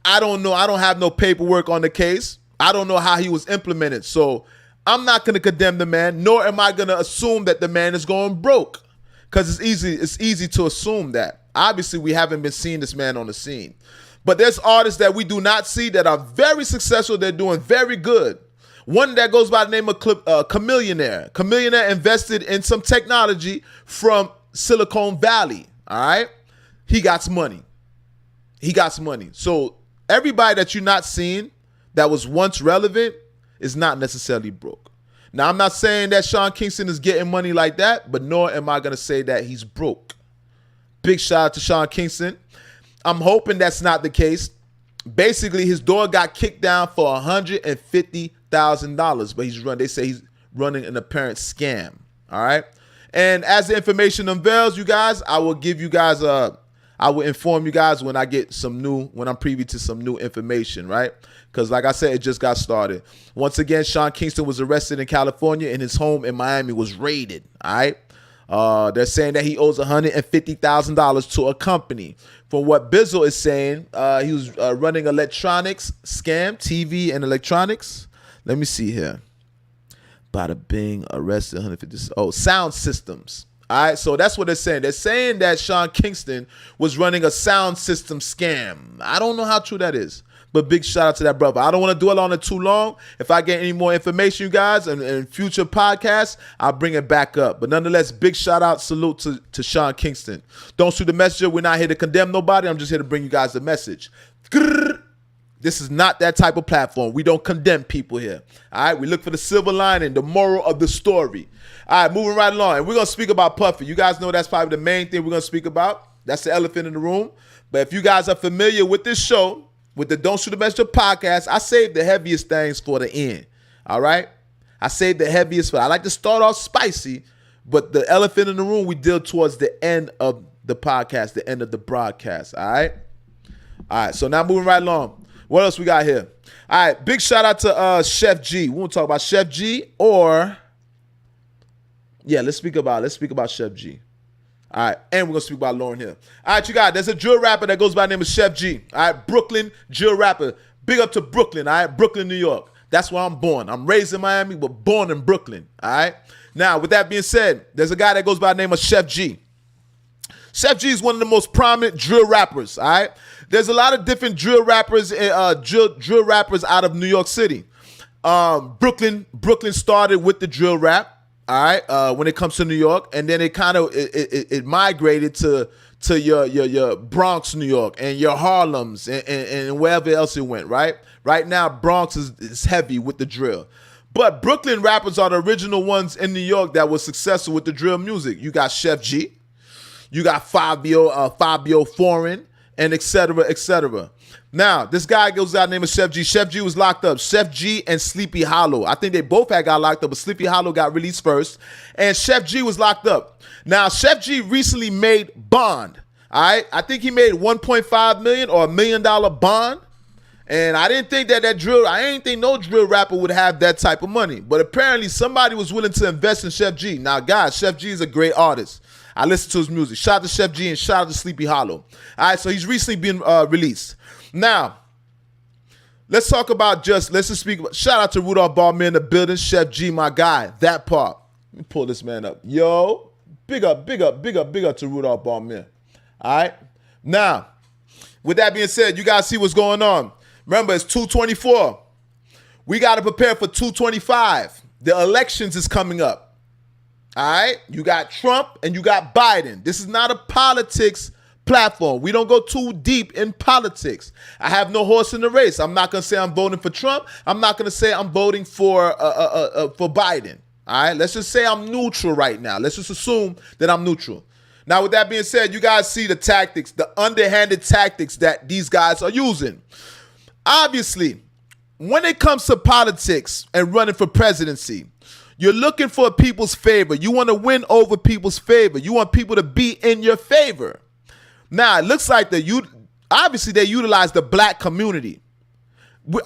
I don't know. I don't have no paperwork on the case. I don't know how he was implemented. So I'm not gonna condemn the man, nor am I gonna assume that the man is going broke. Because it's easy to assume that. Obviously, we haven't been seeing this man on the scene. But there's artists that we do not see that are very successful. They're doing very good. One that goes by the name of Chameleonaire. Chameleonaire invested in some technology from Silicon Valley. All right? He got money. So everybody that you're not seeing that was once relevant is not necessarily broke. Now, I'm not saying that Sean Kingston is getting money like that, but nor am I going to say that he's broke. Big shout out to Sean Kingston. I'm hoping that's not the case. Basically, his door got kicked down for $150,000, but they say he's running an apparent scam. All right. And as the information unveils, you guys, I will give you guys I will inform you guys when I'm privy to some new information, right? Because like I said, it just got started. Once again, Sean Kingston was arrested in California and his home in Miami was raided, all right? They're saying that he owes $150,000 to a company. From what Bizzle is saying, he was running electronics scam, TV and electronics. Let me see here. Bada bing, arrested, 150. Oh, sound systems. All right, so that's what they're saying. They're saying that Sean Kingston was running a sound system scam. I don't know how true that is, but big shout out to that brother. I don't want to dwell on it too long. If I get any more information, you guys, in future podcasts, I'll bring it back up. But nonetheless, big shout out, salute to Sean Kingston. Don't shoot the messenger. We're not here to condemn nobody. I'm just here to bring you guys the message. This is not that type of platform. We don't condemn people here. All right, we look for the silver lining, the moral of the story. All right, moving right along. And we're going to speak about Puffy. You guys know that's probably the main thing we're going to speak about. That's the elephant in the room. But if you guys are familiar with this show, with the Don't Shoot the Messenger podcast, I saved the heaviest things for the end. All right? I saved the heaviest for. I like to start off spicy, but the elephant in the room we deal towards the end of the podcast, the end of the broadcast. All right? All right, so now moving right along. What else we got here? All right, big shout out to Chef G. We want to talk about Chef G or let's speak about Chef G. All right, and we're gonna speak about Lauryn Hill. All right, you guys, there's a drill rapper that goes by the name of Chef G. All right, Brooklyn drill rapper. Big up to Brooklyn. All right, Brooklyn, New York. That's where I'm born. I'm raised in Miami, but born in Brooklyn. All right. Now, with that being said, there's a guy that goes by the name of Chef G. Chef G is one of the most prominent drill rappers, all right? There's a lot of different drill rappers drill rappers out of New York City. Brooklyn started with the drill rap, all right, when it comes to New York, and then it migrated to your Bronx, New York, and your Harlems and wherever else it went, right? Right now, Bronx is heavy with the drill. But Brooklyn rappers are the original ones in New York that were successful with the drill music. You got Chef G. You got Fabio Foreign, and et cetera, et cetera. Now, this guy goes out named Chef G. Chef G was locked up. Chef G and Sleepy Hollow. I think they both had got locked up, but Sleepy Hollow got released first. And Chef G was locked up. Now, Chef G recently made bond. All right? I think he made $1.5 million or $1 million bond. And I didn't think I didn't think no drill rapper would have that type of money. But apparently somebody was willing to invest in Chef G. Now, guys, Chef G is a great artist. I listen to his music. Shout out to Chef G and shout out to Sleepy Hollow. All right, so he's recently been released. Now, let's talk about let's just speak about, shout out to Rudolph Ballmer in the building. Chef G, my guy, that part. Let me pull this man up. Yo, big up to Rudolph Ballmer. All right, now, with that being said, you guys see what's going on. Remember, it's 224. We got to prepare for 225. The elections is coming up. All right, you got Trump and you got Biden. This is not a politics platform. We don't go too deep in politics. I have no horse in the race. I'm not gonna say I'm voting for Trump. I'm not gonna say I'm voting for Biden. All right, let's just say I'm neutral right now. Let's just assume that I'm neutral. Now, with that being said, you guys see the tactics, the underhanded tactics that these guys are using. Obviously, when it comes to politics and running for presidency, you're looking for people's favor. You want to win over people's favor. You want people to be in your favor. Now, it looks like obviously they utilize the black community.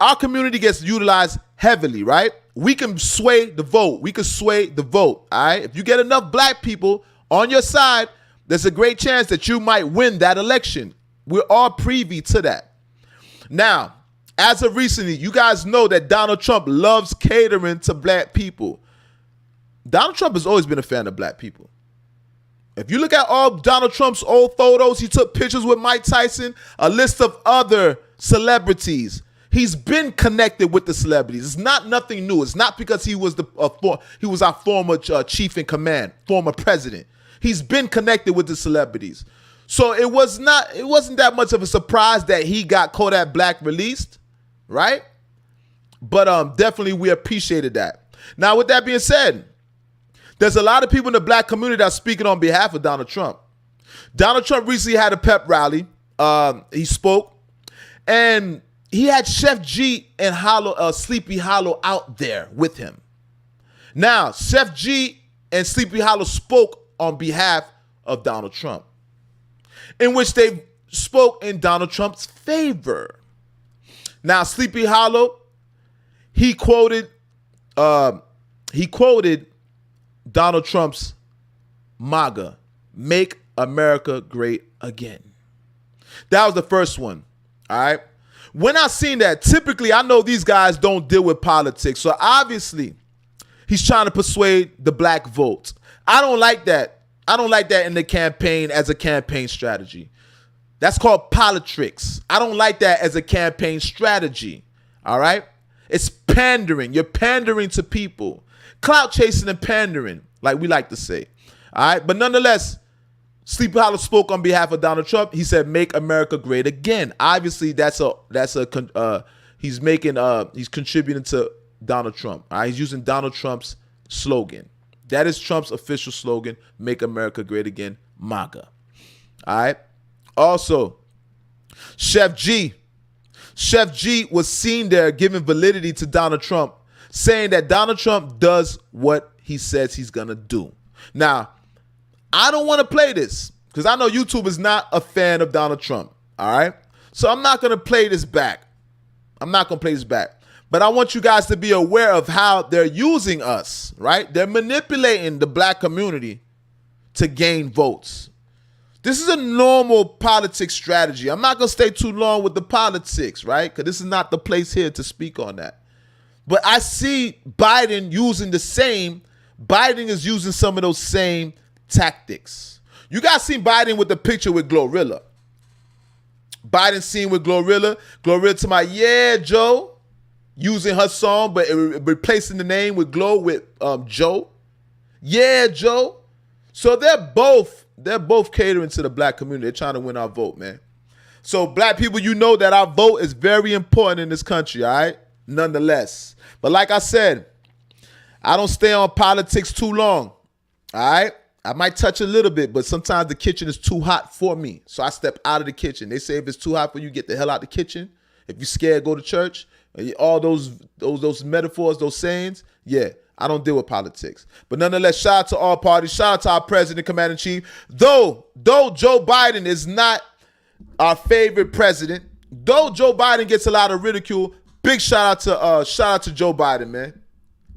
Our community gets utilized heavily, right? We can sway the vote. All right? If you get enough black people on your side, there's a great chance that you might win that election. We're all privy to that. Now, as of recently, you guys know that Donald Trump loves catering to black people. Donald Trump has always been a fan of black people. If you look at all Donald Trump's old photos, he took pictures with Mike Tyson, a list of other celebrities. He's been connected with the celebrities. It's not nothing new. It's not because he was our former chief in command, former president. He's been connected with the celebrities. So it wasn't that much of a surprise that he got Kodak Black released, right? But definitely we appreciated that. Now, with that being said, there's a lot of people in the black community that are speaking on behalf of Donald Trump. Donald Trump recently had a pep rally. He spoke, and he had Chef G and Sleepy Hollow out there with him. Now, Chef G and Sleepy Hollow spoke on behalf of Donald Trump. in which they spoke in Donald Trump's favor. Now, Sleepy Hollow, he quoted Donald Trump's MAGA, Make America Great Again. That was the first one. All right. When I seen that, typically I know these guys don't deal with politics. So obviously he's trying to persuade the black vote. I don't like that. I don't like that in the campaign as a campaign strategy. That's called politics. I don't like that as a campaign strategy. All right. It's pandering. You're pandering to people. Clout chasing and pandering, like we like to say. All right. But nonetheless, Sleepy Hollow spoke on behalf of Donald Trump. He said, "Make America Great Again." Obviously, he's contributing to Donald Trump. All right? He's using Donald Trump's slogan. That is Trump's official slogan, "Make America Great Again, MAGA." All right. Also, Chef G was seen there giving validity to Donald Trump, saying that Donald Trump does what he says he's gonna do. Now, I don't want to play this because I know YouTube is not a fan of Donald Trump. All right. So I'm not going to play this back. But I want you guys to be aware of how they're using us, right? They're manipulating the black community to gain votes. This is a normal politics strategy. I'm not going to stay too long with the politics, right? Because this is not the place here to speak on that. But I see Biden is using some of those same tactics. You guys seen Biden with the picture with Glorilla. Biden seen with Glorilla. Glorilla to my, yeah, Joe. Using her song, but replacing the name with Glow with Joe. Yeah, Joe. So they're both catering to the black community. They're trying to win our vote, man. So black people, you know that our vote is very important in this country, all right? Nonetheless. But like I said, I don't stay on politics too long, all right? I might touch a little bit, but sometimes the kitchen is too hot for me. So I step out of the kitchen. They say if it's too hot for you, get the hell out of the kitchen. If you're scared, go to church. All those metaphors, those sayings, yeah, I don't deal with politics. But nonetheless, shout out to all parties. Shout out to our president, commander-in-chief. Though Joe Biden is not our favorite president, though Joe Biden gets a lot of ridicule, big shout out to Joe Biden, man.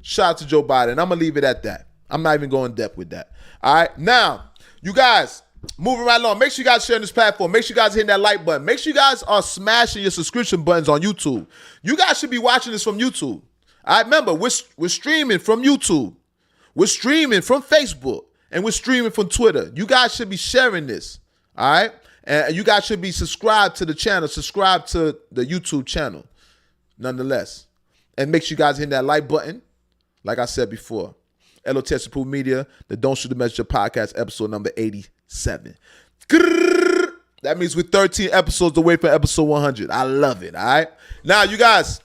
Shout out to Joe Biden. I'm gonna leave it at that. I'm not even going in depth with that. All right, now, you guys, moving right along. Make sure you guys share this platform. Make sure you guys hit that like button. Make sure you guys are smashing your subscription buttons on YouTube. You guys should be watching this from YouTube. All right, remember, we're streaming from YouTube. We're streaming from Facebook. And we're streaming from Twitter. You guys should be sharing this. All right? And you guys should be subscribed to the channel. Subscribe to the YouTube channel, nonetheless. And make sure you guys hit that like button, like I said before. L.O.T.S Approved Media, the Don't Shoot the Messenger podcast, episode number 87. That means we're 13 episodes away from episode 100. I love it, all right? Now, you guys,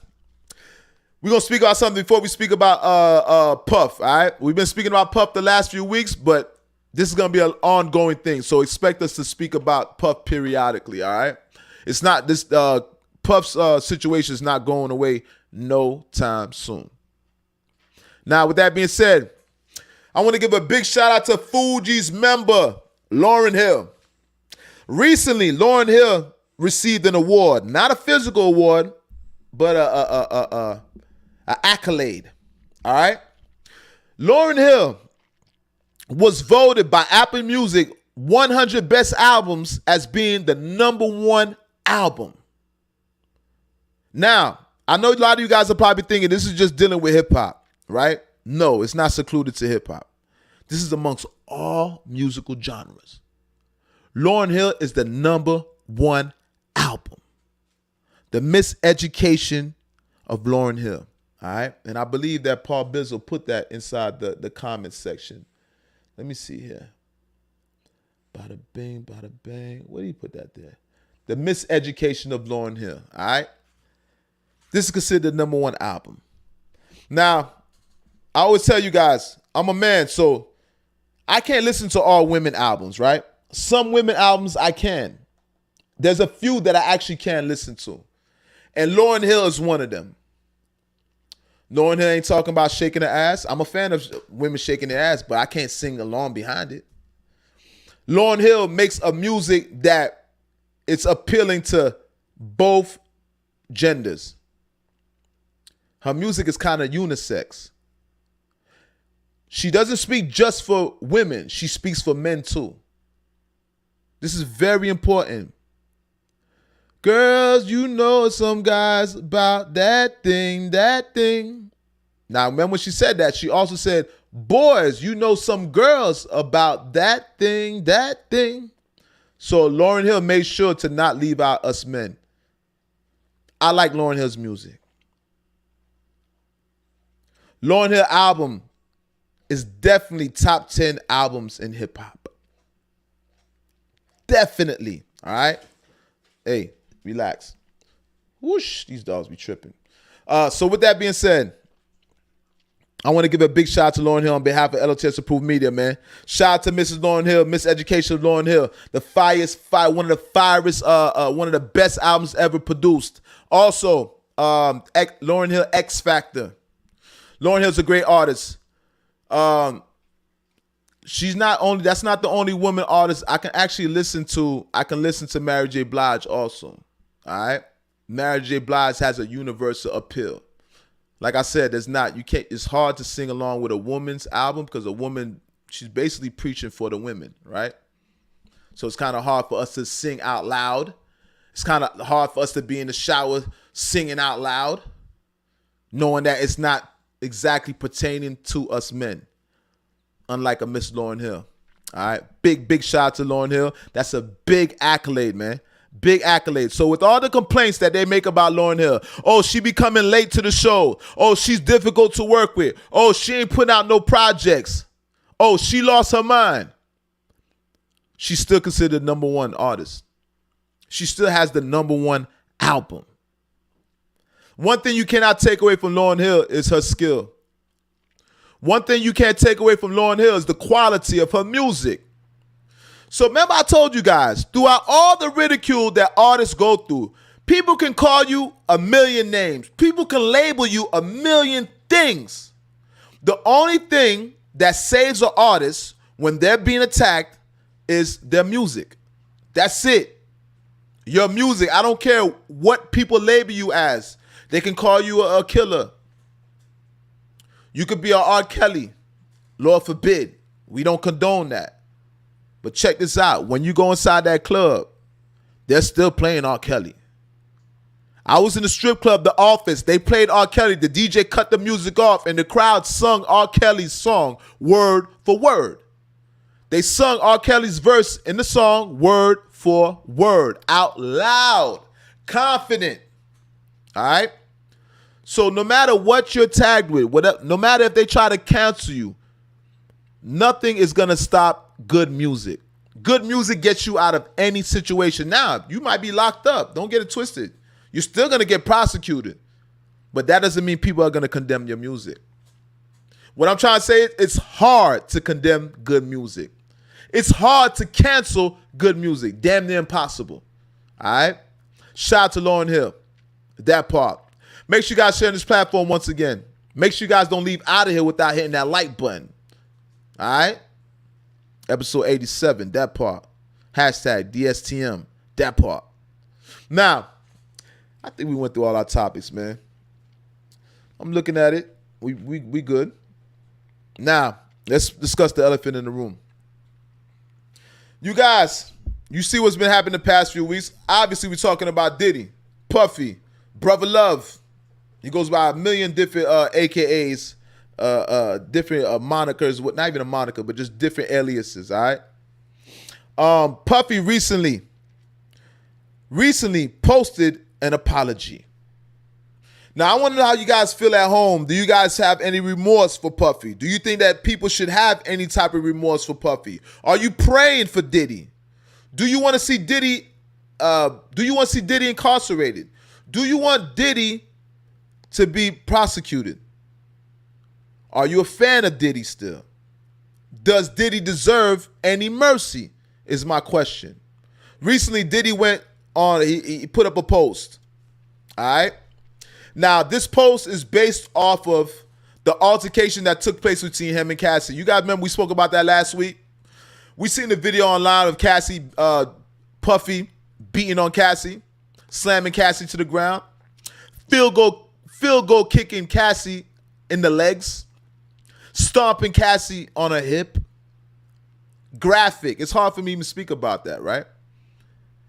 we're going to speak about something before we speak about Puff, all right? We've been speaking about Puff the last few weeks, but this is going to be an ongoing thing, so expect us to speak about Puff periodically, all right? It's not this Puff's situation is not going away no time soon. Now, with that being said, I want to give a big shout out to Fuji's member, Lauryn Hill. Recently, Lauryn Hill received an award, not a physical award, but a accolade. All right. Lauryn Hill was voted by Apple Music 100 best albums as being the #1 album. Now, I know a lot of you guys are probably thinking this is just dealing with hip hop, right? No, it's not secluded to hip hop. This is amongst all musical genres. Lauryn Hill is the #1 album. The Miseducation of Lauryn Hill. All right. And I believe that Paul Bizzle put that inside the comments section. Let me see here. Bada bing, bada bang. Where do you put that there? The Miseducation of Lauryn Hill. All right. This is considered the #1 album. Now, I always tell you guys, I'm a man, so I can't listen to all women albums, right? Some women albums I can. There's a few that I actually can listen to. And Lauryn Hill is one of them. Lauryn Hill ain't talking about shaking her ass. I'm a fan of women shaking their ass, but I can't sing along behind it. Lauryn Hill makes a music that it's appealing to both genders. Her music is kind of unisex. She doesn't speak just for women. She speaks for men too. This is very important. Girls, you know some guys about that thing, that thing. Now, remember when she said that, she also said, boys, you know some girls about that thing, that thing. So Lauryn Hill made sure to not leave out us men. I like Lauryn Hill's music. Lauryn Hill album is definitely top 10 albums in hip hop. Definitely. All right. Hey, relax. Whoosh, these dogs be tripping. So with that being said, I want to give a big shout out to Lauryn Hill on behalf of L.O.T.S Approved Media, man. Shout out to Mrs. Lauryn Hill, Miss Education of Lauryn Hill, one of the best albums ever produced. Also, Lauryn Hill X Factor. Lauryn Hill's a great artist. That's not the only woman artist I can actually listen to. I can listen to Mary J. Blige also. All right. Mary J. Blige has a universal appeal. Like I said, it's hard to sing along with a woman's album because a woman, she's basically preaching for the women, right? So it's kind of hard for us to sing out loud. It's kind of hard for us to be in the shower singing out loud, knowing that it's not exactly pertaining to us men, unlike a Miss Lauryn Hill. All right, big shout out to Lauryn Hill. That's a big accolade, man. Big accolade. So with all the complaints that they make about Lauryn Hill, oh, she be coming late to the show. Oh, she's difficult to work with. Oh, she ain't putting out no projects. Oh, she lost her mind. She's still considered number one artist. She still has the number one album. One thing you cannot take away from Lauryn Hill is her skill. One thing you can't take away from Lauryn Hill is the quality of her music. So remember I told you guys, throughout all the ridicule that artists go through, people can call you a million names. People can label you a million things. The only thing that saves an artist when they're being attacked is their music. That's it. Your music. I don't care what people label you as. They can call you a killer. You could be a R. Kelly. Lord forbid. We don't condone that. But check this out. When you go inside that club, they're still playing R. Kelly. I was in the strip club, The Office. They played R. Kelly. The DJ cut the music off, and the crowd sung R. Kelly's song word for word. They sung R. Kelly's verse in the song word for word, out loud, confident. All right? So no matter what you're tagged with, no matter if they try to cancel you, nothing is going to stop good music. Good music gets you out of any situation. Now, you might be locked up. Don't get it twisted. You're still going to get prosecuted. But that doesn't mean people are going to condemn your music. What I'm trying to say is it's hard to condemn good music. It's hard to cancel good music. Damn near impossible. All right? Shout out to Lauryn Hill. That part. Make sure you guys share this platform once again. Make sure you guys don't leave out of here without hitting that like button. All right? Episode 87, that part. Hashtag DSTM, that part. Now, I think we went through all our topics, man. I'm looking at it. We good. Now, let's discuss the elephant in the room. You guys, you see what's been happening the past few weeks. Obviously, we're talking about Diddy, Puffy, Brother Love. He goes by a million different AKAs. Different monikers, not even a moniker, but just different aliases, all right? Puffy recently posted an apology. Now, I want to know how you guys feel at home. Do you guys have any remorse for Puffy? Do you think that people should have any type of remorse for Puffy? Are you praying for Diddy? Do you want to see Diddy incarcerated? Do you want Diddy to be prosecuted? Are you a fan of Diddy still? Does Diddy deserve any mercy is my question. Recently, Diddy went on, he put up a post. All right? Now, this post is based off of the altercation that took place between him and Cassie. You guys remember we spoke about that last week? We seen the video online of Cassie, Puffy beating on Cassie, slamming Cassie to the ground, field goal kicking Cassie in the legs, stomping Cassie on her hip. Graphic. It's hard for me to speak about that, right?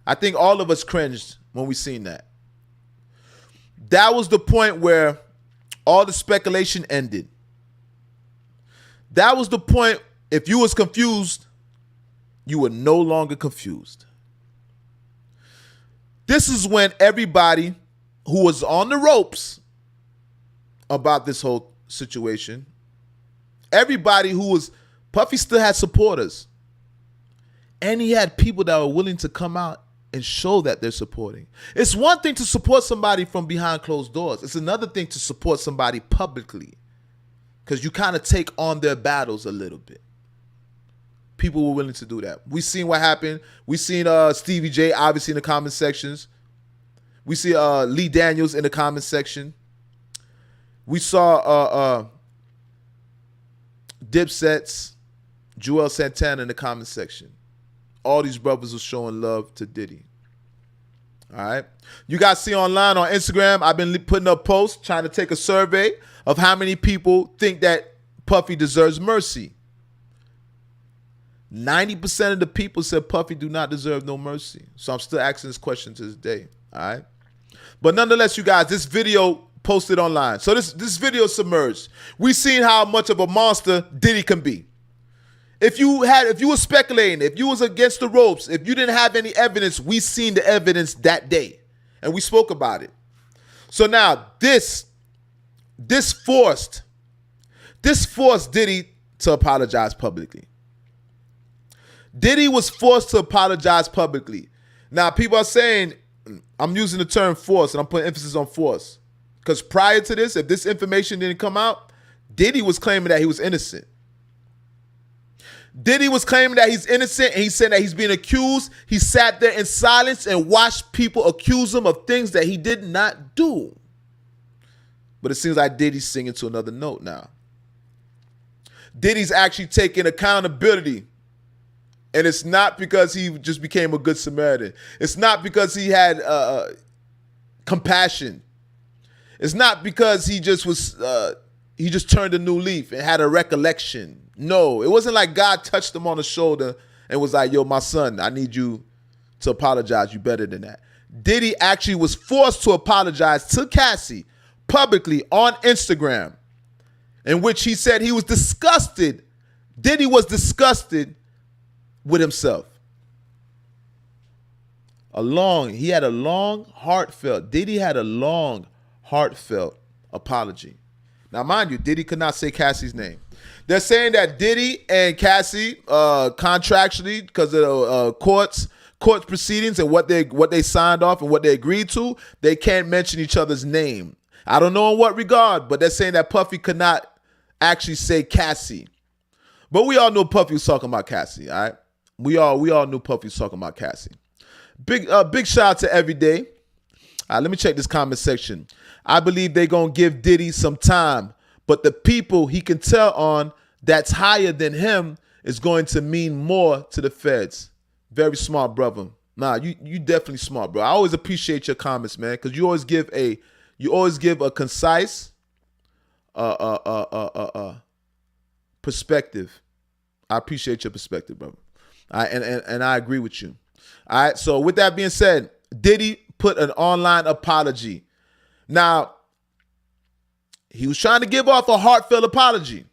I think all of us cringed when we seen that. That was the point where all the speculation ended. That was the point. If you was confused, you were no longer confused. This is when everybody who was on the ropes about this whole situation, everybody who was, Puffy still had supporters. And he had people that were willing to come out and show that they're supporting. It's one thing to support somebody from behind closed doors. It's another thing to support somebody publicly, because you kind of take on their battles a little bit. People were willing to do that. We seen what happened. We seen Stevie J obviously in the comment sections. We see Lee Daniels in the comment section. We saw Dipset's Joel Santana in the comment section. All these brothers were showing love to Diddy. All right. You guys see online on Instagram, I've been putting up posts trying to take a survey of how many people think that Puffy deserves mercy. 90% of the people said Puffy do not deserve no mercy. So I'm still asking this question to this day. All right. But nonetheless, you guys, this video posted online. So this video submerged. We seen how much of a monster Diddy can be. If you were speculating, if you was against the ropes, if you didn't have any evidence, we seen the evidence that day. And we spoke about it. So now this forced Diddy to apologize publicly. Diddy was forced to apologize publicly. Now people are saying, I'm using the term force, and I'm putting emphasis on force. Because prior to this, if this information didn't come out, Diddy was claiming that he was innocent. Diddy was claiming that he's innocent, and he said that he's being accused. He sat there in silence and watched people accuse him of things that he did not do. But it seems like Diddy's singing to another note now. Diddy's actually taking accountability. And it's not because he just became a good Samaritan. It's not because he had compassion. It's not because he just turned a new leaf and had a recollection. No, it wasn't like God touched him on the shoulder and was like, yo, my son, I need you to apologize. You better than that. Diddy actually was forced to apologize to Cassie publicly on Instagram, in which he said he was disgusted. Diddy was disgusted with himself. Diddy had a long, heartfelt apology. Now, mind you, Diddy could not say Cassie's name. They're saying that Diddy and Cassie, contractually, because of courts proceedings and what they signed off and what they agreed to, they can't mention each other's name. I don't know in what regard, but they're saying that Puffy could not actually say Cassie. But we all knew Puffy was talking about Cassie, all right? We all knew Puffy was talking about Cassie. Big shout out to Everyday. All right, let me check this comment section. I believe they're going to give Diddy some time, but the people he can tell on that's higher than him is going to mean more to the feds. Very smart, brother. Nah, you definitely smart, bro. I always appreciate your comments, man, because you always give a concise perspective. I appreciate your perspective, brother. All right, and I agree with you. All right, so with that being said, Diddy put an online apology. Now, he was trying to give off a heartfelt apology.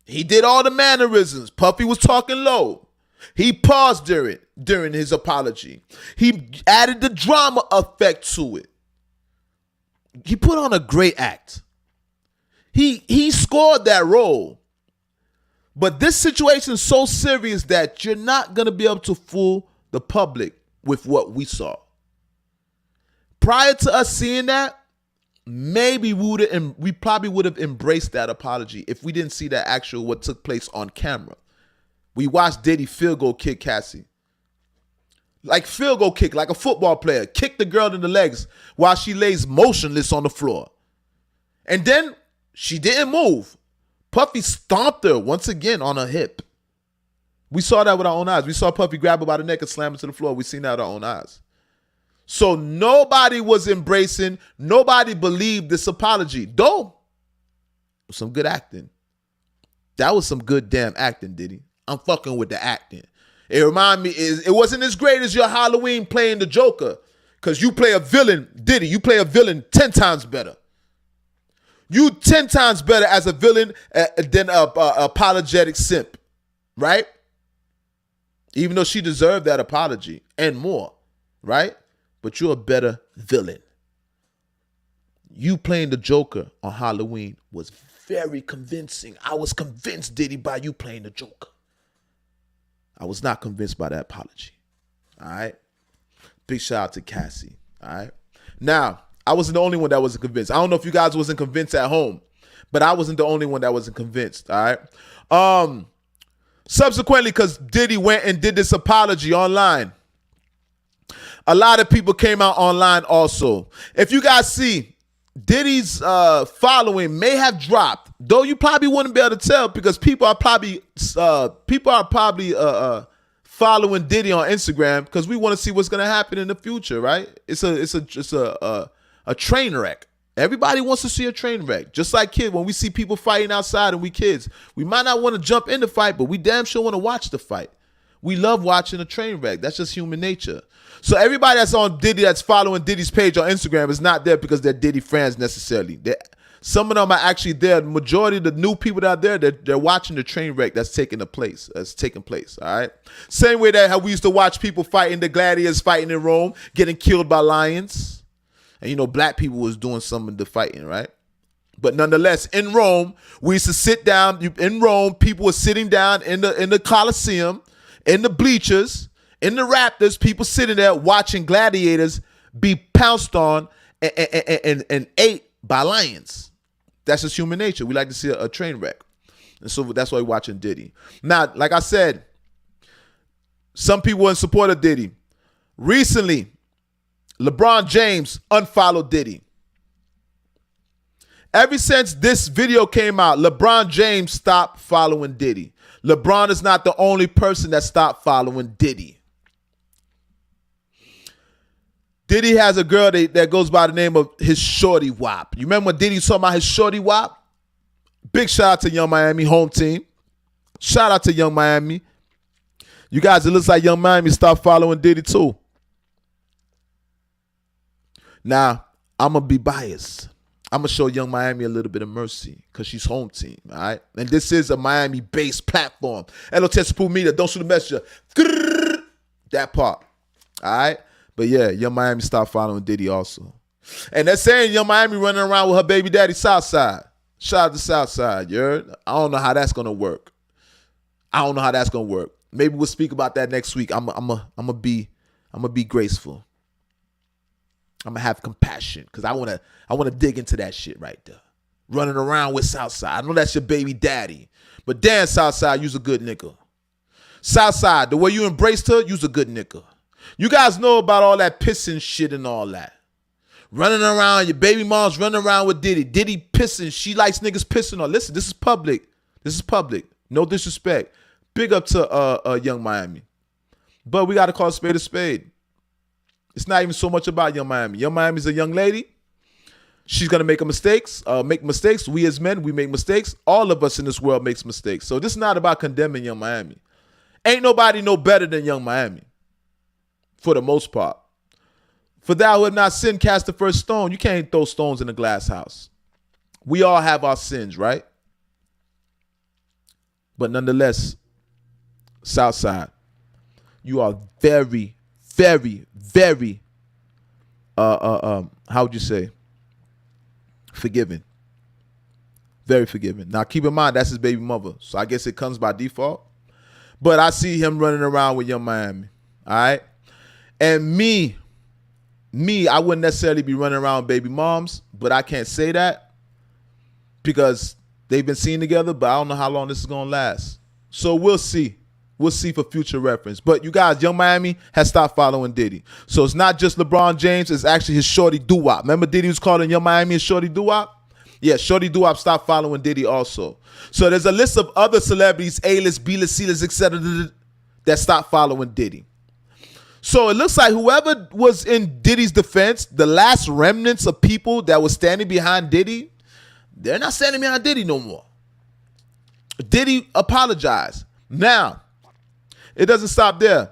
He did all the mannerisms. Puffy was talking low. He paused during his apology. He added the drama effect to it. He put on a great act. He scored that role. But this situation is so serious that you're not going to be able to fool the public with what we saw. Prior to us seeing that, maybe we probably would have embraced that apology if we didn't see that actual what took place on camera. We watched Diddy field goal kick Cassie. Like field goal kick, like a football player. Kick the girl in the legs while she lays motionless on the floor. And then she didn't move. Puffy stomped her once again on her hip. We saw that with our own eyes. We saw Puffy grab her by the neck and slam her to the floor. We seen that with our own eyes. So nobody was embracing, nobody believed this apology. Though, some good acting. That was some good damn acting, Diddy. I'm fucking with the acting. It reminded me, it wasn't as great as your Halloween playing the Joker. Because you play a villain, Diddy, you play a villain 10 times better. You 10 times better as a villain than a apologetic simp, right? Even though she deserved that apology and more, right? But you're a better villain. You playing the Joker on Halloween was very convincing. I was convinced, Diddy, by you playing the Joker. I was not convinced by that apology, all right? Big shout out to Cassie, all right? Now, I wasn't the only one that wasn't convinced. I don't know if you guys wasn't convinced at home, but I wasn't the only one that wasn't convinced, all right? Subsequently, because Diddy went and did this apology online, a lot of people came out online also. If you guys see, Diddy's following may have dropped, though you probably wouldn't be able to tell because people are probably following Diddy on Instagram because we want to see what's gonna happen in the future, right? It's a train wreck. Everybody wants to see a train wreck. Just like kids, when we see people fighting outside and we kids, we might not want to jump in the fight, but we damn sure want to watch the fight. We love watching a train wreck. That's just human nature. So everybody that's on Diddy, that's following Diddy's page on Instagram is not there because they're Diddy fans necessarily. Some of them are actually there. The majority of the new people that are there, they're watching the train wreck that's taking place, all right? Same way that how we used to watch people fighting, the gladiators fighting in Rome, getting killed by lions. And you know, black people was doing some of the fighting, right? But nonetheless, in Rome, we used to sit down. In Rome, people were sitting down in the Colosseum, in the bleachers, in the rafters, people sitting there watching gladiators be pounced on and ate by lions. That's just human nature. We like to see a train wreck. And so that's why we're watching Diddy. Now, like I said, some people were in support of Diddy. Recently, LeBron James unfollowed Diddy. Ever since this video came out, LeBron James stopped following Diddy. LeBron is not the only person that stopped following Diddy. Diddy has a girl that goes by the name of his Shorty Wop. You remember when Diddy was talking about his Shorty Wop? Big shout out to Young Miami home team. Shout out to Young Miami. You guys, it looks like Young Miami stopped following Diddy too. Now, I'm going to be biased. I'm going to show Young Miami a little bit of mercy because she's home team, all right? And this is a Miami-based platform. L.O.T.S Approved Media, don't shoot the messenger. That part, all right? But yeah, Young Miami stopped following Diddy also. And they're saying Young Miami running around with her baby daddy Southside. Shout out to Southside, you heard? I don't know how that's going to work. Maybe we'll speak about that next week. I'm gonna be graceful. I'm gonna have compassion because I wanna dig into that shit right there. Running around with Southside. I know that's your baby daddy, but damn, Southside, you's a good nigga. Southside, the way you embraced her, you's a good nigga. You guys know about all that pissing shit and all that. Running around, your baby mom's running around with Diddy. Diddy pissing. She likes niggas pissing on. Listen, this is public. No disrespect. Big up to Young Miami. But we got to call a spade a spade. It's not even so much about Young Miami. Young Miami's a young lady. She's going to make mistakes. We as men, we make mistakes. All of us in this world makes mistakes. So this is not about condemning Young Miami. Ain't nobody no better than Young Miami. For the most part. For thou who have not sinned, cast the first stone. You can't throw stones in a glass house. We all have our sins, right? But nonetheless, Southside, you are very, very, very, how would you say? Forgiving. Very forgiving. Now, keep in mind, that's his baby mother. So I guess it comes by default. But I see him running around with Young Miami. All right? And me, I wouldn't necessarily be running around with baby moms, but I can't say that because they've been seen together, but I don't know how long this is going to last. So we'll see. We'll see for future reference. But you guys, Young Miami has stopped following Diddy. So it's not just LeBron James, it's actually his Shorty Doo-Wop. Remember Diddy was calling Young Miami his Shorty Doo-Wop? Yeah, Shorty Doo-Wop stopped following Diddy also. So there's a list of other celebrities, A-list, B-list, C-list, etc. that stopped following Diddy. So it looks like whoever was in Diddy's defense, the last remnants of people that were standing behind Diddy, they're not standing behind Diddy no more. Diddy apologized. Now, it doesn't stop there.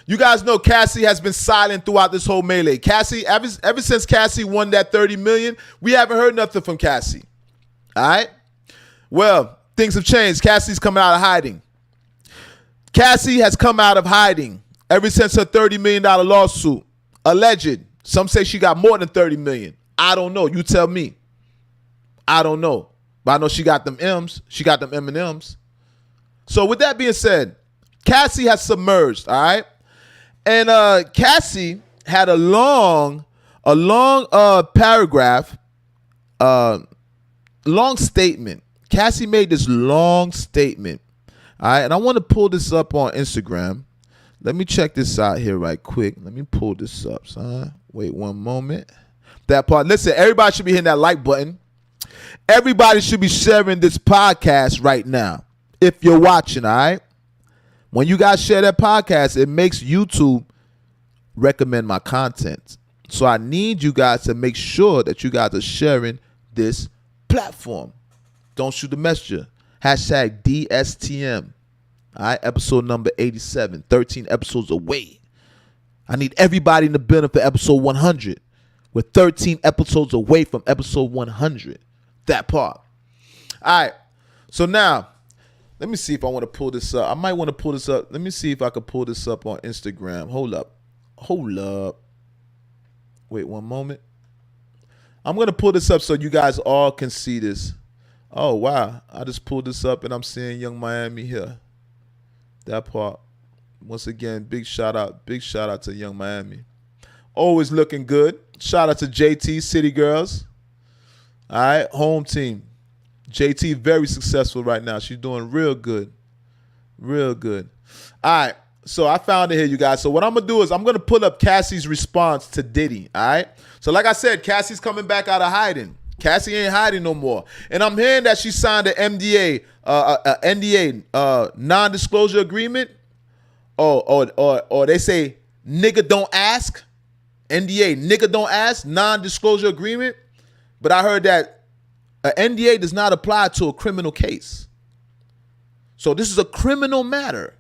You guys know Cassie has been silent throughout this whole melee. Cassie, ever since Cassie won that $30 million, we haven't heard nothing from Cassie. All right? Well, things have changed. Cassie's coming out of hiding. Cassie has come out of hiding ever since her $30 million lawsuit. Alleged. Some say she got more than $30 million. I don't know. You tell me. I don't know. But I know she got them M's. She got them M&M's. So with that being said, Cassie has submerged, all right? And Cassie had a long paragraph, long statement. Cassie made this long statement, all right? And I want to pull this up on Instagram. Let me check this out here right quick. Let me pull this up, son. Wait one moment. That part. Listen, everybody should be hitting that like button. Everybody should be sharing this podcast right now if you're watching, all right? When you guys share that podcast, it makes YouTube recommend my content. So I need you guys to make sure that you guys are sharing this platform. Don't shoot the messenger. Hashtag DSTM. All right, episode number 87, 13 episodes away. I need everybody in the building for episode 100. We're 13 episodes away from episode 100. That part. All right, so now, let me see if I want to pull this up. I might want to pull this up. Let me see if I can pull this up on Instagram. Hold up. Wait one moment. I'm going to pull this up so you guys all can see this. Oh, wow. I just pulled this up and I'm seeing Young Miami here. That part. Once again, big shout out to Young Miami. Always looking good. Shout out to JT, City Girls. All right, home team. JT very successful right now. She's doing real good. Real good. All right, so I found it here, you guys. So what I'm going to do is I'm going to pull up Cassie's response to Diddy, all right? So like I said, Cassie's coming back out of hiding. Cassie ain't hiding no more. And I'm hearing that she signed an NDA, non-disclosure agreement. Or they say, nigga don't ask. NDA, nigga don't ask, non-disclosure agreement. But I heard that an NDA does not apply to a criminal case. So this is a criminal matter.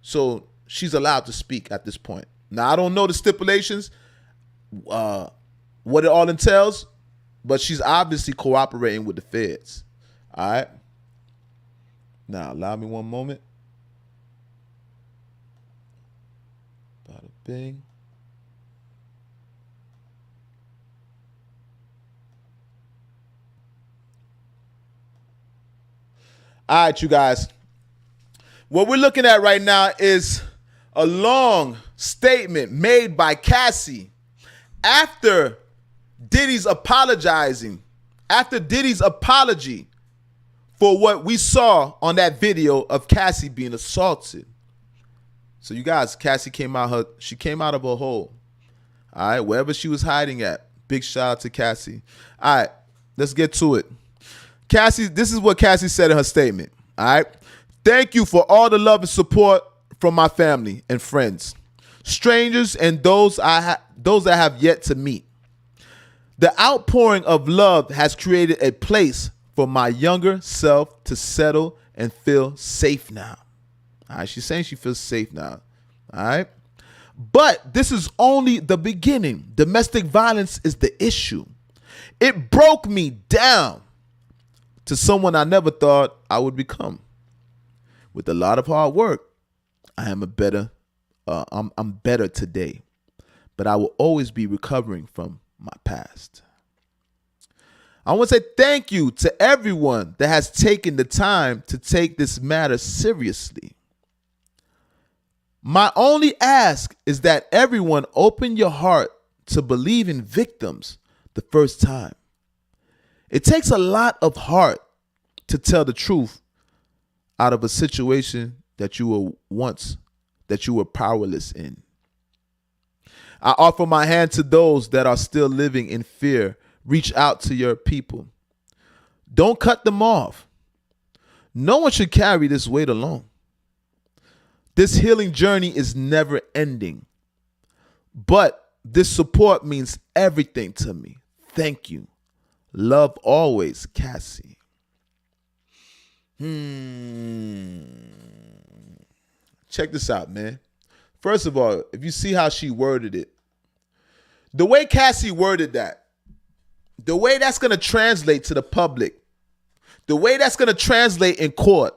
So she's allowed to speak at this point. Now, I don't know the stipulations, what it all entails, but she's obviously cooperating with the feds. All right. Now, allow me one moment. Bada bing. All right, you guys. What we're looking at right now is a long statement made by Cassie after Diddy's apologizing, after Diddy's apology for what we saw on that video of Cassie being assaulted. So you guys, Cassie came out of her hole. All right, wherever she was hiding at. Big shout out to Cassie. All right, let's get to it. Cassie, this is what Cassie said in her statement. All right. Thank you for all the love and support from my family and friends, strangers, and those that have yet to meet. The outpouring of love has created a place for my younger self to settle and feel safe now. All right. She's saying she feels safe now. All right. But this is only the beginning. Domestic violence is the issue. It broke me down to someone I never thought I would become. With a lot of hard work, I am I'm better today, but I will always be recovering from my past. I want to say thank you to everyone that has taken the time to take this matter seriously. My only ask is that everyone open your heart to believe in victims the first time. It takes a lot of heart to tell the truth out of a situation that you were powerless in. I offer my hand to those that are still living in fear. Reach out to your people. Don't cut them off. No one should carry this weight alone. This healing journey is never ending. But this support means everything to me. Thank you. Love always, Cassie. Check this out, man. First of all, if you see how she worded it, the way Cassie worded that, the way that's going to translate to the public, the way that's going to translate in court,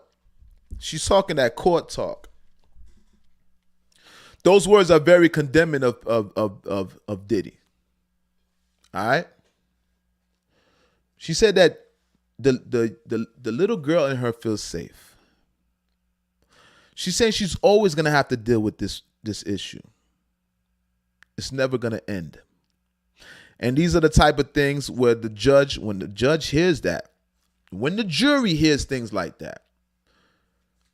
she's talking that court talk. Those words are very condemning of Diddy. All right? She said that the little girl in her feels safe. She's saying she's always going to have to deal with this issue. It's never going to end. And these are the type of things where when the judge hears that, when the jury hears things like that,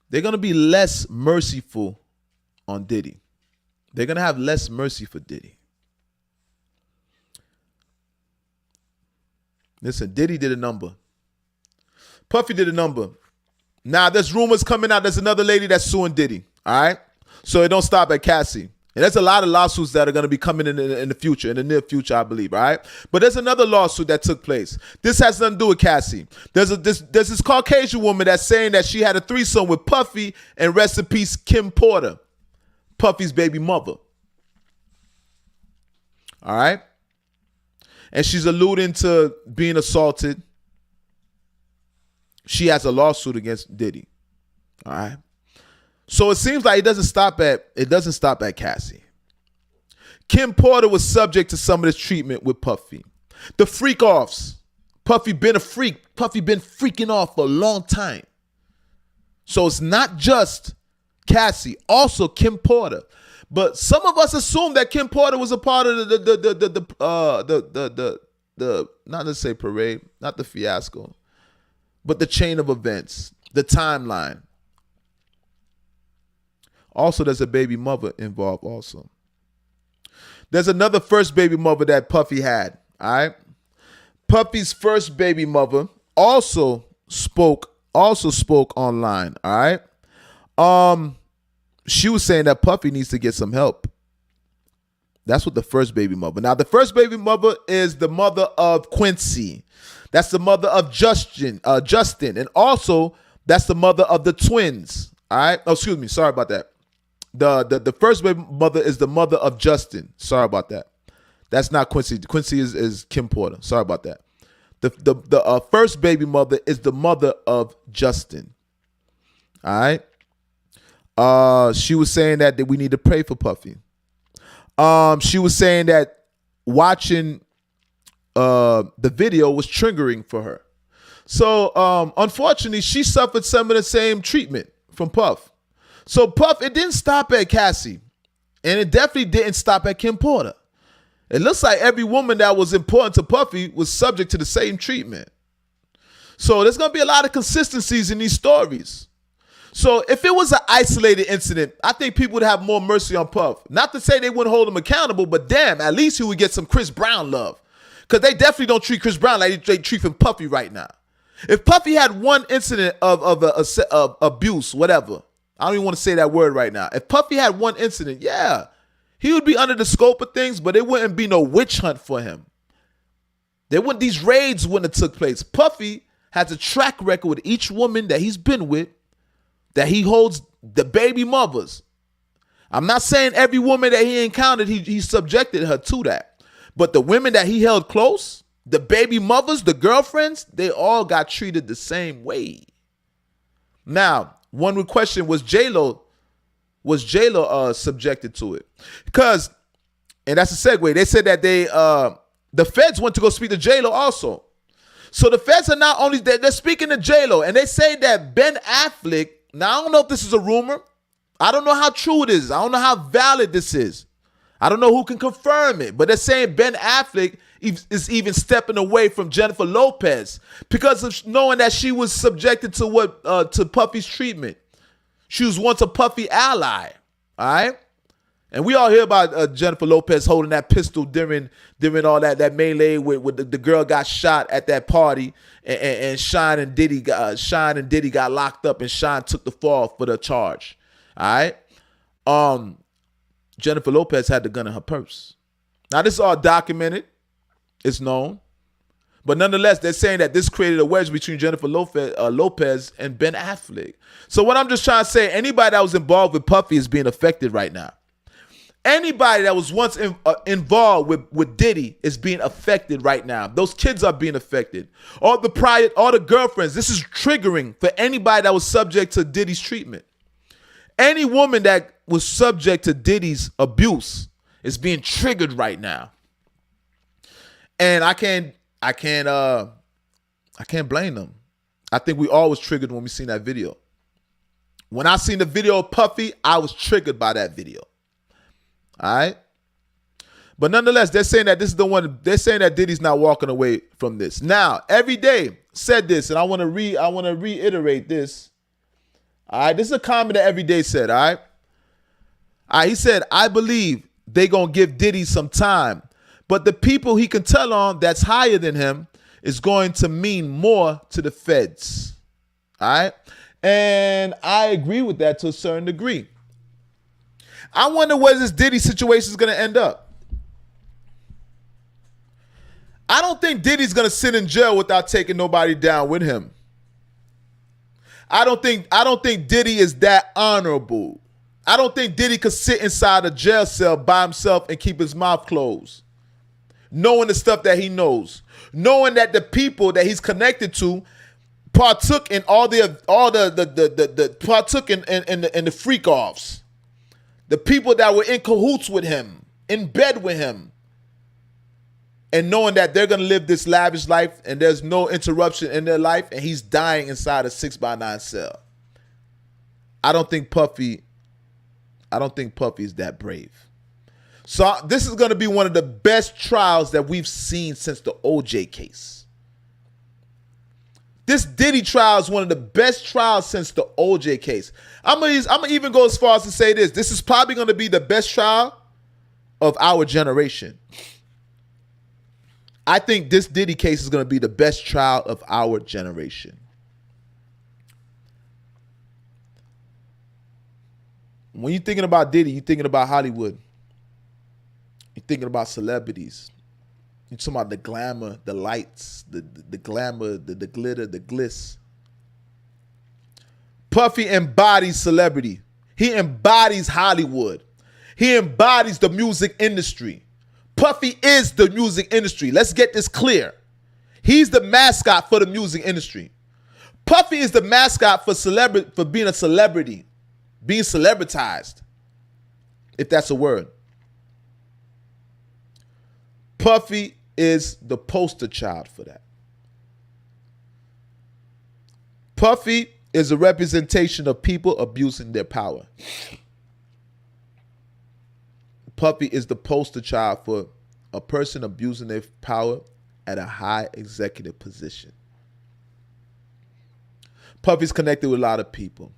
they're going to be less merciful on Diddy. They're going to have less mercy for Diddy. Listen, Diddy did a number. Puffy did a number. Now, there's rumors coming out. There's another lady that's suing Diddy. All right? So it don't stop at Cassie. And there's a lot of lawsuits that are going to be coming in the future, in the near future, I believe, all right? But there's another lawsuit that took place. This has nothing to do with Cassie. There's this Caucasian woman that's saying that she had a threesome with Puffy and rest in peace, Kim Porter, Puffy's baby mother. All right? And she's alluding to being assaulted. She has a lawsuit against Diddy. All right? So it seems like it doesn't stop at Cassie. Kim Porter was subject to some of this treatment with Puffy. The freak offs. Puffy been a freak. Puffy been freaking off for a long time. So it's not just Cassie, also Kim Porter. But some of us assume that Kim Porter was a part of the not to say parade, not the fiasco, but the chain of events, the timeline. Also, there's a baby mother involved also. There's another first baby mother that Puffy had, all right? Puffy's first baby mother also spoke online, all right? She was saying that Puffy needs to get some help. That's what the first baby mother. Now, the first baby mother is the mother of Quincy. That's the mother of Justin. And also, that's the mother of the twins, all right? Oh, excuse me. Sorry about that. The first baby mother is the mother of Justin. Sorry about that. That's not Quincy. Quincy is Kim Porter. Sorry about that. The first baby mother is the mother of Justin. All right. She was saying that we need to pray for Puffy. She was saying that watching the video was triggering for her. So unfortunately, she suffered some of the same treatment from Puff. So Puff, it didn't stop at Cassie, and it definitely didn't stop at Kim Porter. It looks like every woman that was important to Puffy was subject to the same treatment. So there's going to be a lot of consistencies in these stories. So if it was an isolated incident, I think people would have more mercy on Puff. Not to say they wouldn't hold him accountable, but damn, at least he would get some Chris Brown love. Because they definitely don't treat Chris Brown like they treating Puffy right now. If Puffy had one incident of abuse, whatever, I don't even want to say that word right now. If Puffy had one incident, yeah, he would be under the scope of things, but it wouldn't be no witch hunt for him. These raids wouldn't have took place. Puffy has a track record with each woman that he's been with, that he holds the baby mothers. I'm not saying every woman that he encountered, he subjected her to that. But the women that he held close, the baby mothers, the girlfriends, they all got treated the same way. Now, one would question, was J-Lo subjected to it? Because, and that's a segue, they said that the feds went to go speak to J-Lo also. So the feds are not only, they're speaking to J-Lo, and they say that Ben Affleck, now I don't know if this is a rumor. I don't know how true it is. I don't know how valid this is. I don't know who can confirm it, but they're saying Ben Affleck is even stepping away from Jennifer Lopez because of knowing that she was subjected to to Puffy's treatment. She was once a Puffy ally, all right? And we all hear about Jennifer Lopez holding that pistol during all that melee with the girl got shot at that party, and Shine and Diddy got locked up, and Shine took the fall for the charge, all right? um, Jennifer Lopez had the gun in her purse. Now, this is all documented. It's known. But nonetheless, they're saying that this created a wedge between Jennifer Lopez and Ben Affleck. So what I'm just trying to say, anybody that was involved with Puffy is being affected right now. Anybody that was once involved with Diddy is being affected right now. Those kids are being affected. All the girlfriends. This is triggering for anybody that was subject to Diddy's treatment. Any woman that was subject to Diddy's abuse is being triggered right now. And I can't blame them. I think we all was triggered when we seen that video. When I seen the video of Puffy, I was triggered by that video. All right. But nonetheless, they're saying that this is the one. They're saying that Diddy's not walking away from this. Now, Every Day said this, and I want to reiterate this. All right. This is a comment that Every Day said. All right. He said, I believe they gonna give Diddy some time, but the people he can tell on that's higher than him is going to mean more to the feds. All right. And I agree with that to a certain degree. I wonder where this Diddy situation is going to end up. I don't think Diddy's going to sit in jail without taking nobody down with him. I don't think Diddy is that honorable. I don't think Diddy could sit inside a jail cell by himself and keep his mouth closed, knowing the stuff that he knows, knowing that the people that he's connected to partook in partook in the freak offs. The people that were in cahoots with him, in bed with him, and knowing that they're going to live this lavish life and there's no interruption in their life and he's dying inside a 6x9 cell. I don't think Puffy is that brave. So this is going to be one of the best trials that we've seen since the OJ case. This Diddy trial is one of the best trials since the OJ case. I'm gonna even go as far as to say this. This is probably going to be the best trial of our generation. I think this Diddy case is going to be the best trial of our generation. When you're thinking about Diddy, you're thinking about Hollywood. You're thinking about celebrities. You're talking about the glamour, the lights, the glamour, the glitter, the gliss. Puffy embodies celebrity. He embodies Hollywood. He embodies the music industry. Puffy is the music industry. Let's get this clear. He's the mascot for the music industry. Puffy is the mascot for being a celebrity, being celebritized, if that's a word. Puffy is the poster child for that. Puffy is a representation of people abusing their power. Puffy is the poster child for a person abusing their power at a high executive position. Puffy's connected with a lot of people.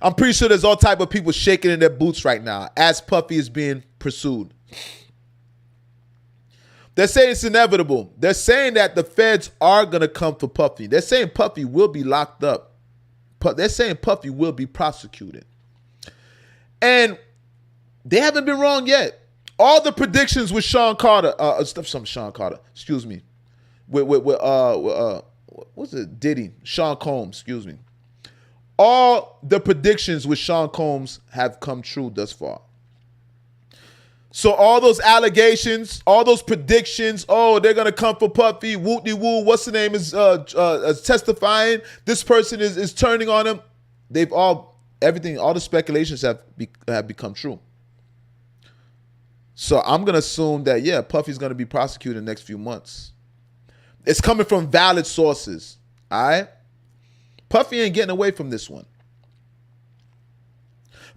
I'm pretty sure there's all type of people shaking in their boots right now as Puffy is being pursued. They're saying it's inevitable. They're saying that the feds are going to come for Puffy. They're saying Puffy will be locked up. They're saying Puffy will be prosecuted. And they haven't been wrong yet. All the predictions with Sean Carter, excuse me. What's it? Diddy, Sean Combs, excuse me. All the predictions with Sean Combs have come true thus far. So all those allegations, all those predictions, oh, they're going to come for Puffy, whoop-de-woo, what's the name is testifying, this person is turning on him. All the speculations have become true. So I'm going to assume that, yeah, Puffy's going to be prosecuted in the next few months. It's coming from valid sources, all right? Puffy ain't getting away from this one.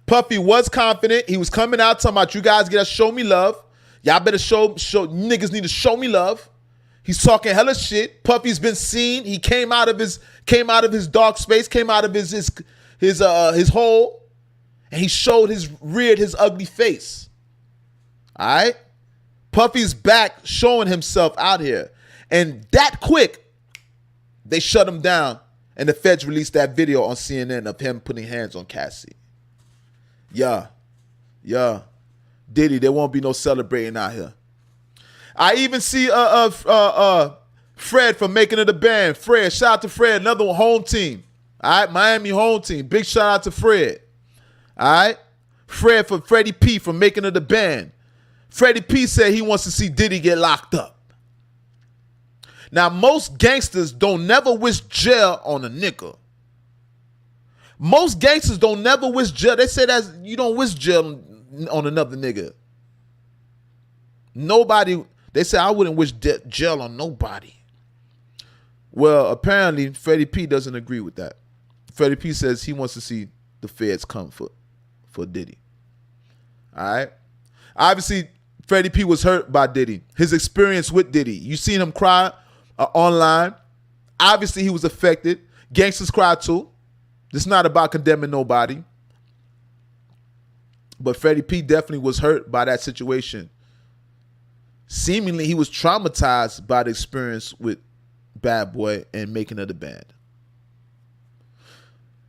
Puffy was confident. He was coming out talking about, you guys gotta show me love. Y'all better show niggas need to show me love. He's talking hella shit. Puffy's been seen. He came out of his dark space, came out of his hole, and he reared his ugly face. All right? Puffy's back showing himself out here. And that quick, they shut him down, and the feds released that video on CNN of him putting hands on Cassie. Yeah. Yeah. Diddy, there won't be no celebrating out here. I even see Fred from Making of the Band. Fred, shout out to Fred, another one, home team. All right, Miami home team. Big shout out to Fred. All right, Fred from Freddie P from Making of the Band. Freddie P said he wants to see Diddy get locked up. Now, most gangsters don't never wish jail on a nigga. Most gangsters don't never wish jail. They say that you don't wish jail on another nigga. Nobody, they say I wouldn't wish jail on nobody. Well, apparently, Freddie P doesn't agree with that. Freddie P says he wants to see the feds come for Diddy. All right? Obviously, Freddie P was hurt by Diddy. His experience with Diddy. You seen him cry online. Obviously, he was affected. Gangsters cry too. It's not about condemning nobody. But Freddie P definitely was hurt by that situation. Seemingly, he was traumatized by the experience with Bad Boy and Making of the Band.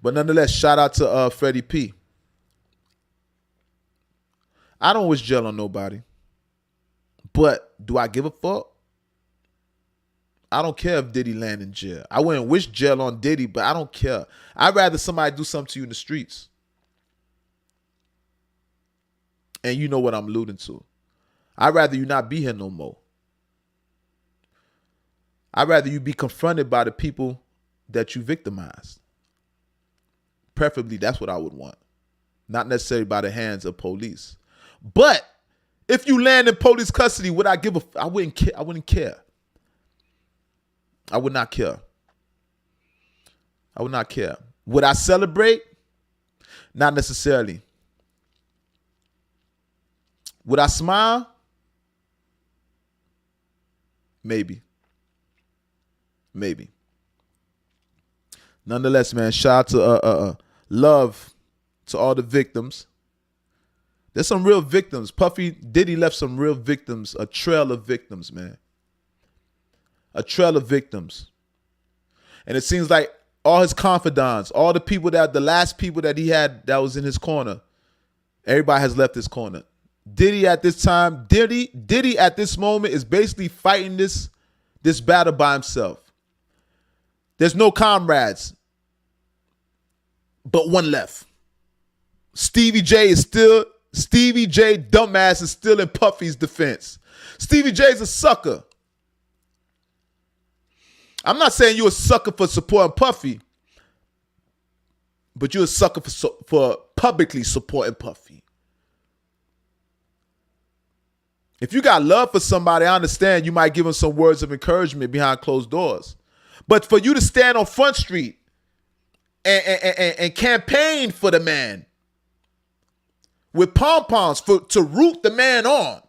But nonetheless, shout out to Freddie P. I don't wish jail on nobody. But do I give a fuck? I don't care if Diddy land in jail. I wouldn't wish jail on Diddy, but I don't care. I'd rather somebody do something to you in the streets. And you know what I'm alluding to. I'd rather you not be here no more. I'd rather you be confronted by the people that you victimized. Preferably, that's what I would want. Not necessarily by the hands of police. But if you land in police custody, would I give a? I wouldn't care. I wouldn't care. I would not care. I would not care. Would I celebrate? Not necessarily. Would I smile? Maybe. Maybe. Nonetheless, man, shout out to love to all the victims. There's some real victims. Puffy Diddy left some real victims, a trail of victims, man. A trail of victims. And it seems like all his confidants, all the people the last people that he had that was in his corner, everybody has left his corner. Diddy at this time, Diddy at this moment is basically fighting this battle by himself. There's no comrades, but one left. Stevie J dumbass is still in Puffy's defense. Stevie J's a sucker. I'm not saying you're a sucker for supporting Puffy, but you're a sucker for publicly supporting Puffy. If you got love for somebody, I understand you might give them some words of encouragement behind closed doors. But for you to stand on Front Street and campaign for the man with pom-poms to root the man on,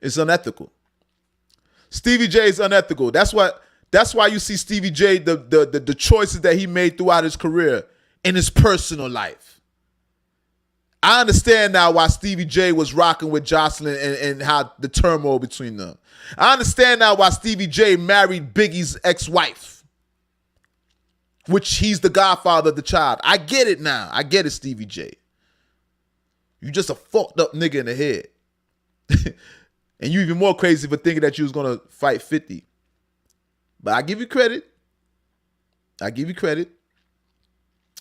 it's unethical. Stevie J is unethical. That's why you see Stevie J, the choices that he made throughout his career in his personal life. I understand now why Stevie J was rocking with Jocelyn and how the turmoil between them. I understand now why Stevie J married Biggie's ex-wife, which he's the godfather of the child. I get it now. I get it, Stevie J. You just a fucked up nigga in the head. And you even more crazy for thinking that you was going to fight 50. But I give you credit.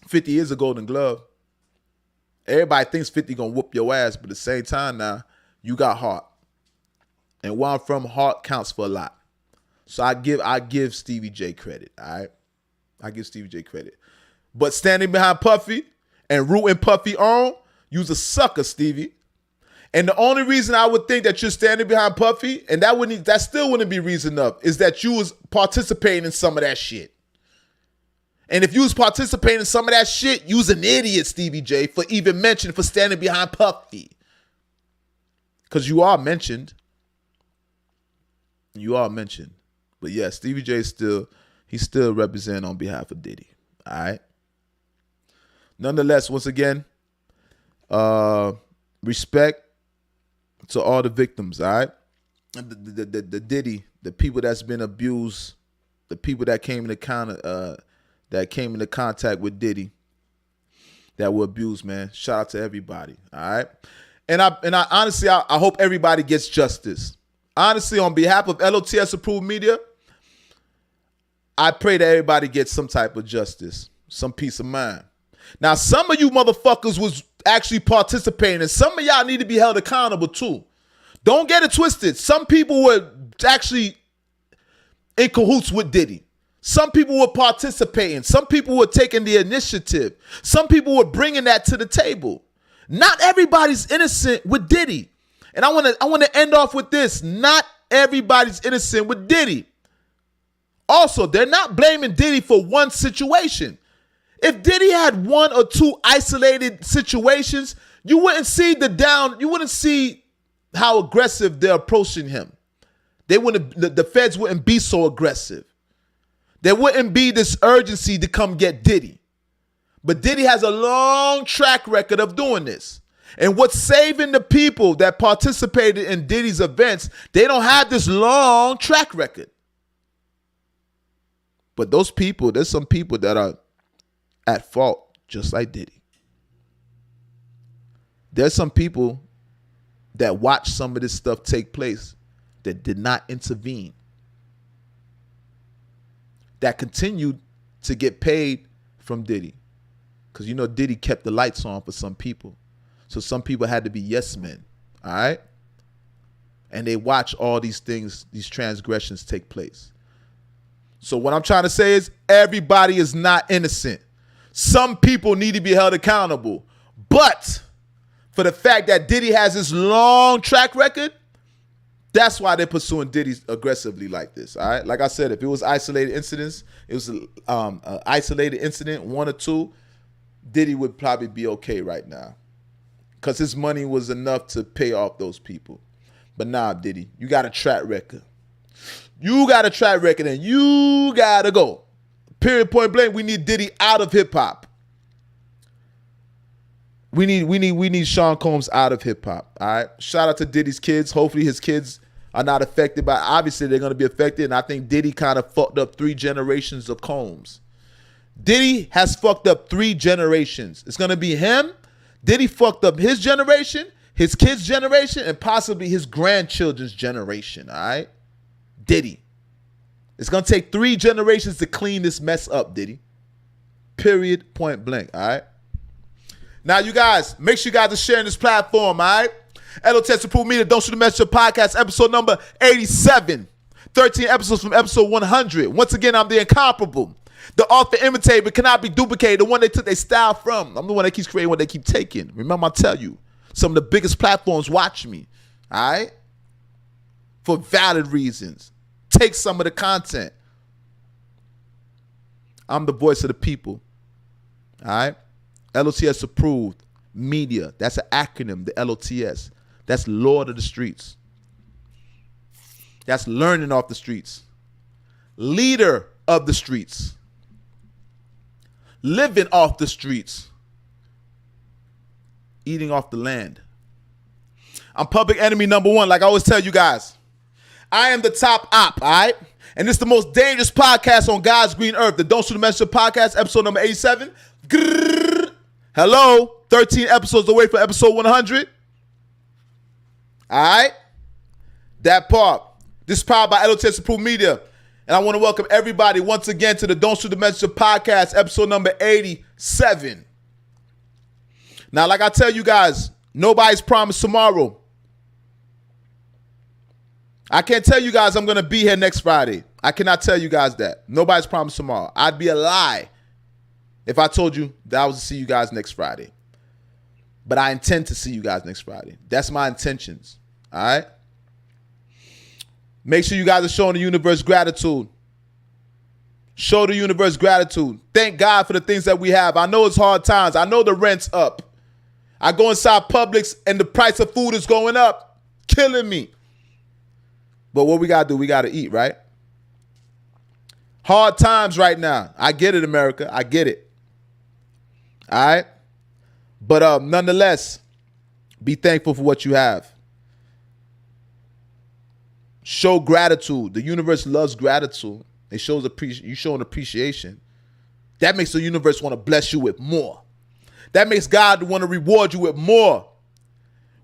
50 is a Golden Glove. Everybody thinks 50 going to whoop your ass, but at the same time now, you got heart. And where I'm from, heart counts for a lot. So I give Stevie J credit, all right? I give Stevie J credit. But standing behind Puffy and rooting Puffy on, you's a sucker, Stevie. And the only reason I would think that you're standing behind Puffy, and that still wouldn't be reason enough, is that you was participating in some of that shit. And if you was participating in some of that shit, you was an idiot, Stevie J, for standing behind Puffy. Because you are mentioned. You are mentioned. But yeah, Stevie J still representing on behalf of Diddy. All right. Nonetheless, once again, respect to all the victims, all right? And the Diddy, the people that's been abused, the people that came into contact with Diddy. that were abused, man. Shout out to everybody. All right. And I honestly, I hope everybody gets justice. Honestly, on behalf of L.O.T.S approved media, I pray that everybody gets some type of justice, some peace of mind. Now, some of you motherfuckers was actually participating, and some of y'all need to be held accountable too. Don't get it twisted. Some people were actually in cahoots with Diddy. Some people were participating. Some people were taking the initiative. Some people were bringing that to the table. Not everybody's innocent with Diddy. And I want to end off with this. Not everybody's innocent with Diddy. Also, they're not blaming Diddy for one situation. If Diddy had one or two isolated situations, you wouldn't see how aggressive they're approaching him. The feds wouldn't be so aggressive. There wouldn't be this urgency to come get Diddy. But Diddy has a long track record of doing this. And what's saving the people that participated in Diddy's events, they don't have this long track record. But those people, there's some people that are at fault, just like Diddy. There's some people that watched some of this stuff take place that did not intervene, that continued to get paid from Diddy. Because, Diddy kept the lights on for some people. So some people had to be yes men, all right? And they watch all these things, these transgressions take place. So what I'm trying to say is everybody is not innocent. Some people need to be held accountable. But for the fact that Diddy has this long track record, that's why they're pursuing Diddy aggressively like this, all right? Like I said, if it was isolated incidents, it was an isolated incident, one or two, Diddy would probably be okay right now because his money was enough to pay off those people. But nah, Diddy, you got a track record. You got a track record and you got to go. Period, point blank, we need Diddy out of hip-hop. We need Sean Combs out of hip-hop, all right? Shout out to Diddy's kids. Hopefully his kids are not affected by, obviously they're going to be affected, and I think Diddy kind of fucked up 3 generations of Combs. Diddy has fucked up 3 generations. It's going to be him. Diddy fucked up his generation, his kids' generation, and possibly his grandchildren's generation, all right? Diddy. It's going to take 3 generations to clean this mess up, Diddy. Period, point blank, all right? Now, you guys, make sure you guys are sharing this platform, all right? L.O.T.S approved media, Don't Shoot the Messenger podcast, episode number 87. 13 episodes from episode 100. Once again, I'm the incomparable. The author imitated but cannot be duplicated. The one they took their style from. I'm the one that keeps creating what they keep taking. Remember, I tell you, some of the biggest platforms watch me, all right? For valid reasons. Take some of the content. I'm the voice of the people, all right? L.O.T.S approved media. That's an acronym, the L.O.T.S. That's Lord of the Streets. That's learning off the streets. Leader of the streets. Living off the streets. Eating off the land. I'm public enemy number 1, like I always tell you guys. I am the top op, all right? And it's the most dangerous podcast on God's green earth. The Don't Shoot the Messenger podcast, episode number 87. Grrr. Hello, 13 episodes away from episode 100. All right? That part. This is powered by L.O.T.S approved media. And I want to welcome everybody once again to the Don't Shoot the Messenger podcast, episode number 87. Now, like I tell you guys, nobody's promised tomorrow. I can't tell you guys I'm going to be here next Friday. I cannot tell you guys that. Nobody's promised tomorrow. I'd be a lie if I told you that I was to see you guys next Friday. But I intend to see you guys next Friday. That's my intentions. All right? Make sure you guys are showing the universe gratitude. Show the universe gratitude. Thank God for the things that we have. I know it's hard times. I know the rent's up. I go inside Publix and the price of food is going up. Killing me. But what we got to do, we got to eat, right? Hard times right now. I get it, America. I get it. All right? But nonetheless, be thankful for what you have. Show gratitude. The universe loves gratitude. It shows you showing appreciation. That makes the universe want to bless you with more. That makes God want to reward you with more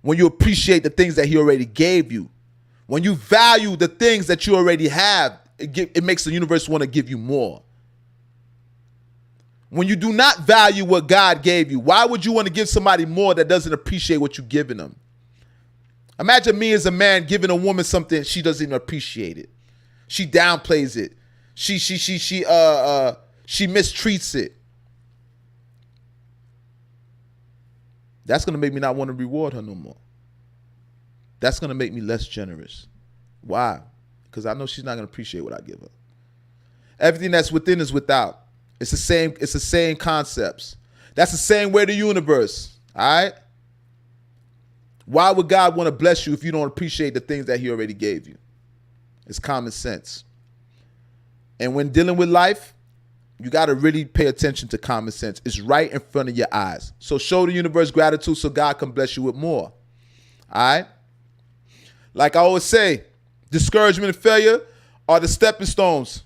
when you appreciate the things that he already gave you. When you value the things that you already have, it makes the universe want to give you more. When you do not value what God gave you, why would you want to give somebody more that doesn't appreciate what you're giving them? Imagine me as a man giving a woman something she doesn't even appreciate it. She downplays it. She mistreats it. That's going to make me not want to reward her no more. That's going to make me less generous. Why? Because I know she's not going to appreciate what I give her. Everything that's within is without. It's the same concepts. That's the same way the universe. All right? Why would God want to bless you if you don't appreciate the things that he already gave you? It's common sense. And when dealing with life, you got to really pay attention to common sense. It's right in front of your eyes. So show the universe gratitude so God can bless you with more. All right? Like I always say, discouragement and failure are the stepping stones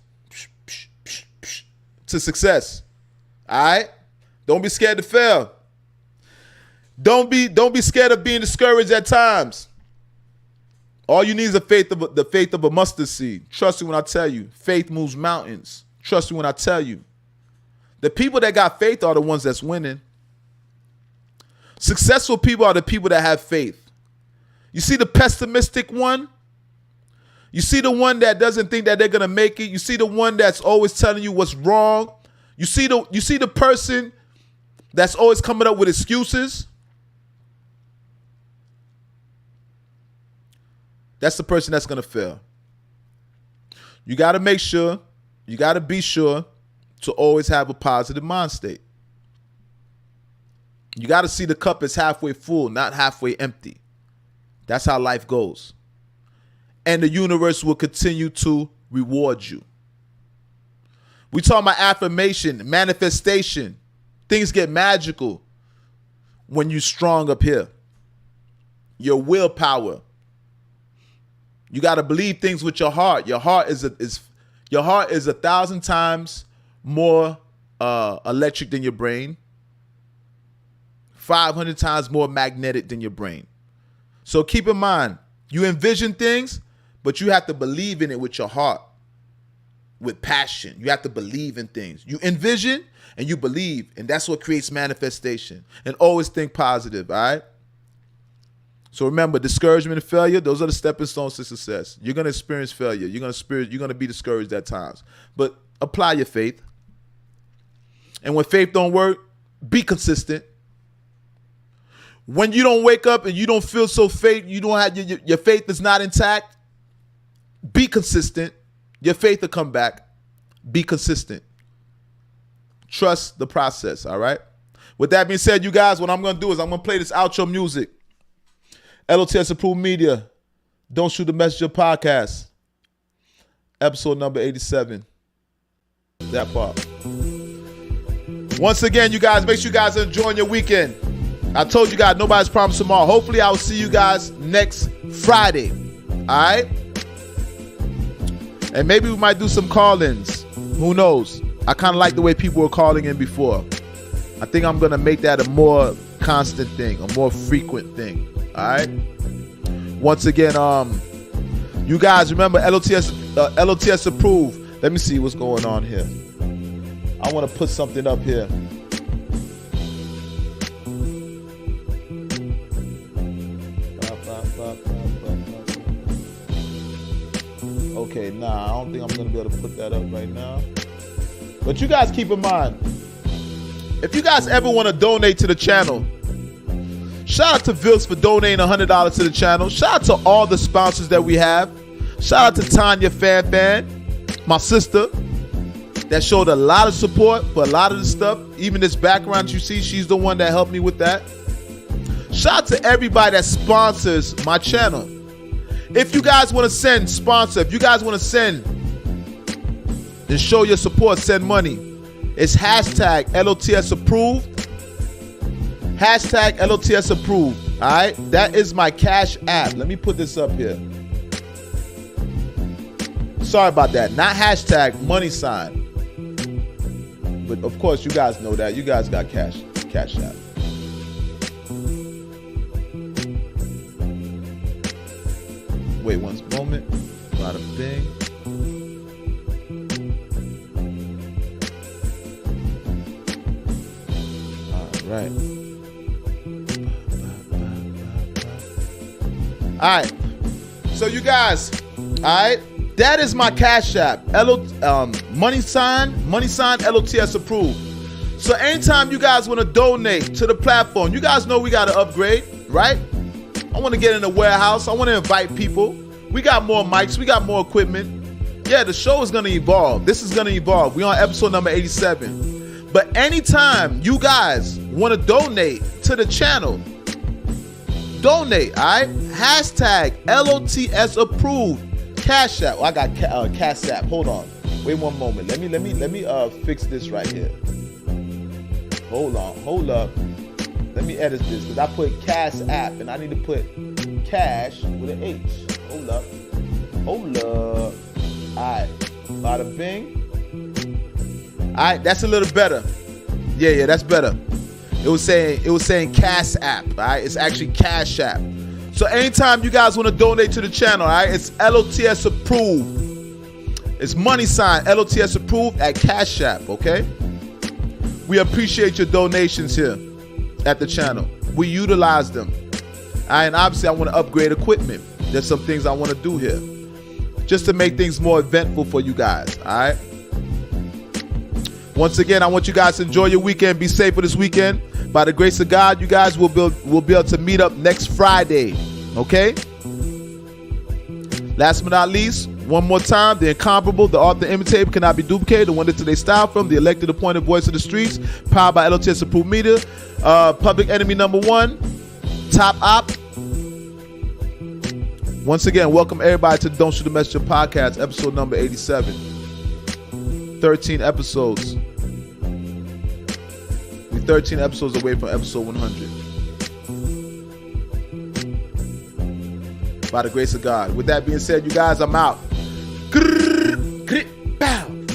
to success. All right? Don't be scared to fail. Don't be scared of being discouraged at times. All you need is the faith of a mustard seed. Trust me when I tell you, faith moves mountains. Trust me when I tell you. The people that got faith are the ones that's winning. Successful people are the people that have faith. You see the pessimistic one? You see the one that doesn't think that they're going to make it? You see the one that's always telling you what's wrong? You see the person that's always coming up with excuses? That's the person that's going to fail. You got to make sure, you got to be sure to always have a positive mind state. You got to see the cup as halfway full, not halfway empty. That's how life goes. And the universe will continue to reward you. We talk about affirmation, manifestation. Things get magical when you're strong up here. Your willpower. You got to believe things with your heart. Your heart is 1,000 times more electric than your brain. 500 times more magnetic than your brain. So keep in mind, you envision things, but you have to believe in it with your heart, with passion. You have to believe in things. You envision and you believe, and that's what creates manifestation. And always think positive, all right? So remember, discouragement and failure, those are the stepping stones to success. You're going to experience failure. You're going to be discouraged at times. But apply your faith. And when faith don't work, be consistent. When you don't wake up and you don't feel so faith, you don't have your faith is not intact, be consistent. Your faith will come back. Be consistent. Trust the process, all right? With that being said, you guys, what I'm going to do is I'm going to play this outro music. L.O.T.S Approved Media, Don't Shoot the Messenger Podcast, episode number 87. That part. Once again, you guys, make sure you guys are enjoying your weekend. I told you guys, nobody's promised tomorrow. Hopefully, I will see you guys next Friday. All right? And maybe we might do some call-ins. Who knows? I kind of like the way people were calling in before. I think I'm going to make that a more constant thing, a more frequent thing. All right? Once again, you guys remember L.O.T.S Approved. Let me see what's going on here. I want to put something up here. Okay, nah, I don't think I'm going to be able to put that up right now. But you guys keep in mind, if you guys ever want to donate to the channel, shout out to Vilks for donating $100 to the channel. Shout out to all the sponsors that we have. Shout out to Tanya Fan, my sister, that showed a lot of support for a lot of the stuff. Even this background you see, she's the one that helped me with that. Shout out to everybody that sponsors my channel. If you guys want to sponsor, if you guys want to send and show your support, send money. It's hashtag L.O.T.S Approved. Hashtag L.O.T.S Approved. All right? That is my Cash App. Let me put this up here. Sorry about that. Not hashtag, money sign. But of course, you guys know that. You guys got Cash App. Wait one moment. Bada bing. All right. All right. So you guys, all right. That is my Cash App. Money sign L.O.T.S approved. So anytime you guys want to donate to the platform, you guys know we got to upgrade, right? I want to get in the warehouse. I want to invite people. We got more mics. We got more equipment. Yeah, the show is going to evolve. This is going to evolve. We're on episode number 87. But anytime you guys want to donate to the channel, donate, all right? Hashtag L.O.T.S approved. Cash App. I got Cash App. Hold on. Wait one moment. Let me fix this right here. Hold on. Hold up. Let me edit this because I put Cash App and I need to put cash with an H. Hold up. Hold up. Alright. Bada bing. Alright, that's a little better. Yeah, that's better. It was saying Cash App. Alright, it's actually Cash App. So anytime you guys want to donate to the channel, all right, it's L.O.T.S approved. It's money sign L.O.T.S approved at Cash App, okay? We appreciate your donations here at the channel. We utilize them. All right, and obviously I want to upgrade equipment. There's some things I want to do here just to make things more eventful for you guys, all right? Once again, I want you guys to enjoy your weekend. Be safe for this weekend. By the grace of God, you guys will be able to meet up next Friday, okay? Last but not least, one more time, the incomparable, the art, the imitator cannot be duplicated, the one that they style from, the elected, appointed voice of the streets, powered by L.O.T.S approved media, public enemy number one, top op. Once again, welcome everybody to the Don't Shoot the Messenger podcast, episode number 87. 13 episodes. We're 13 episodes away from episode 100. By the grace of God. With that being said, you guys, I'm out.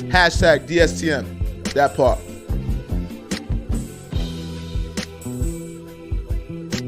Hashtag DSTM. That part.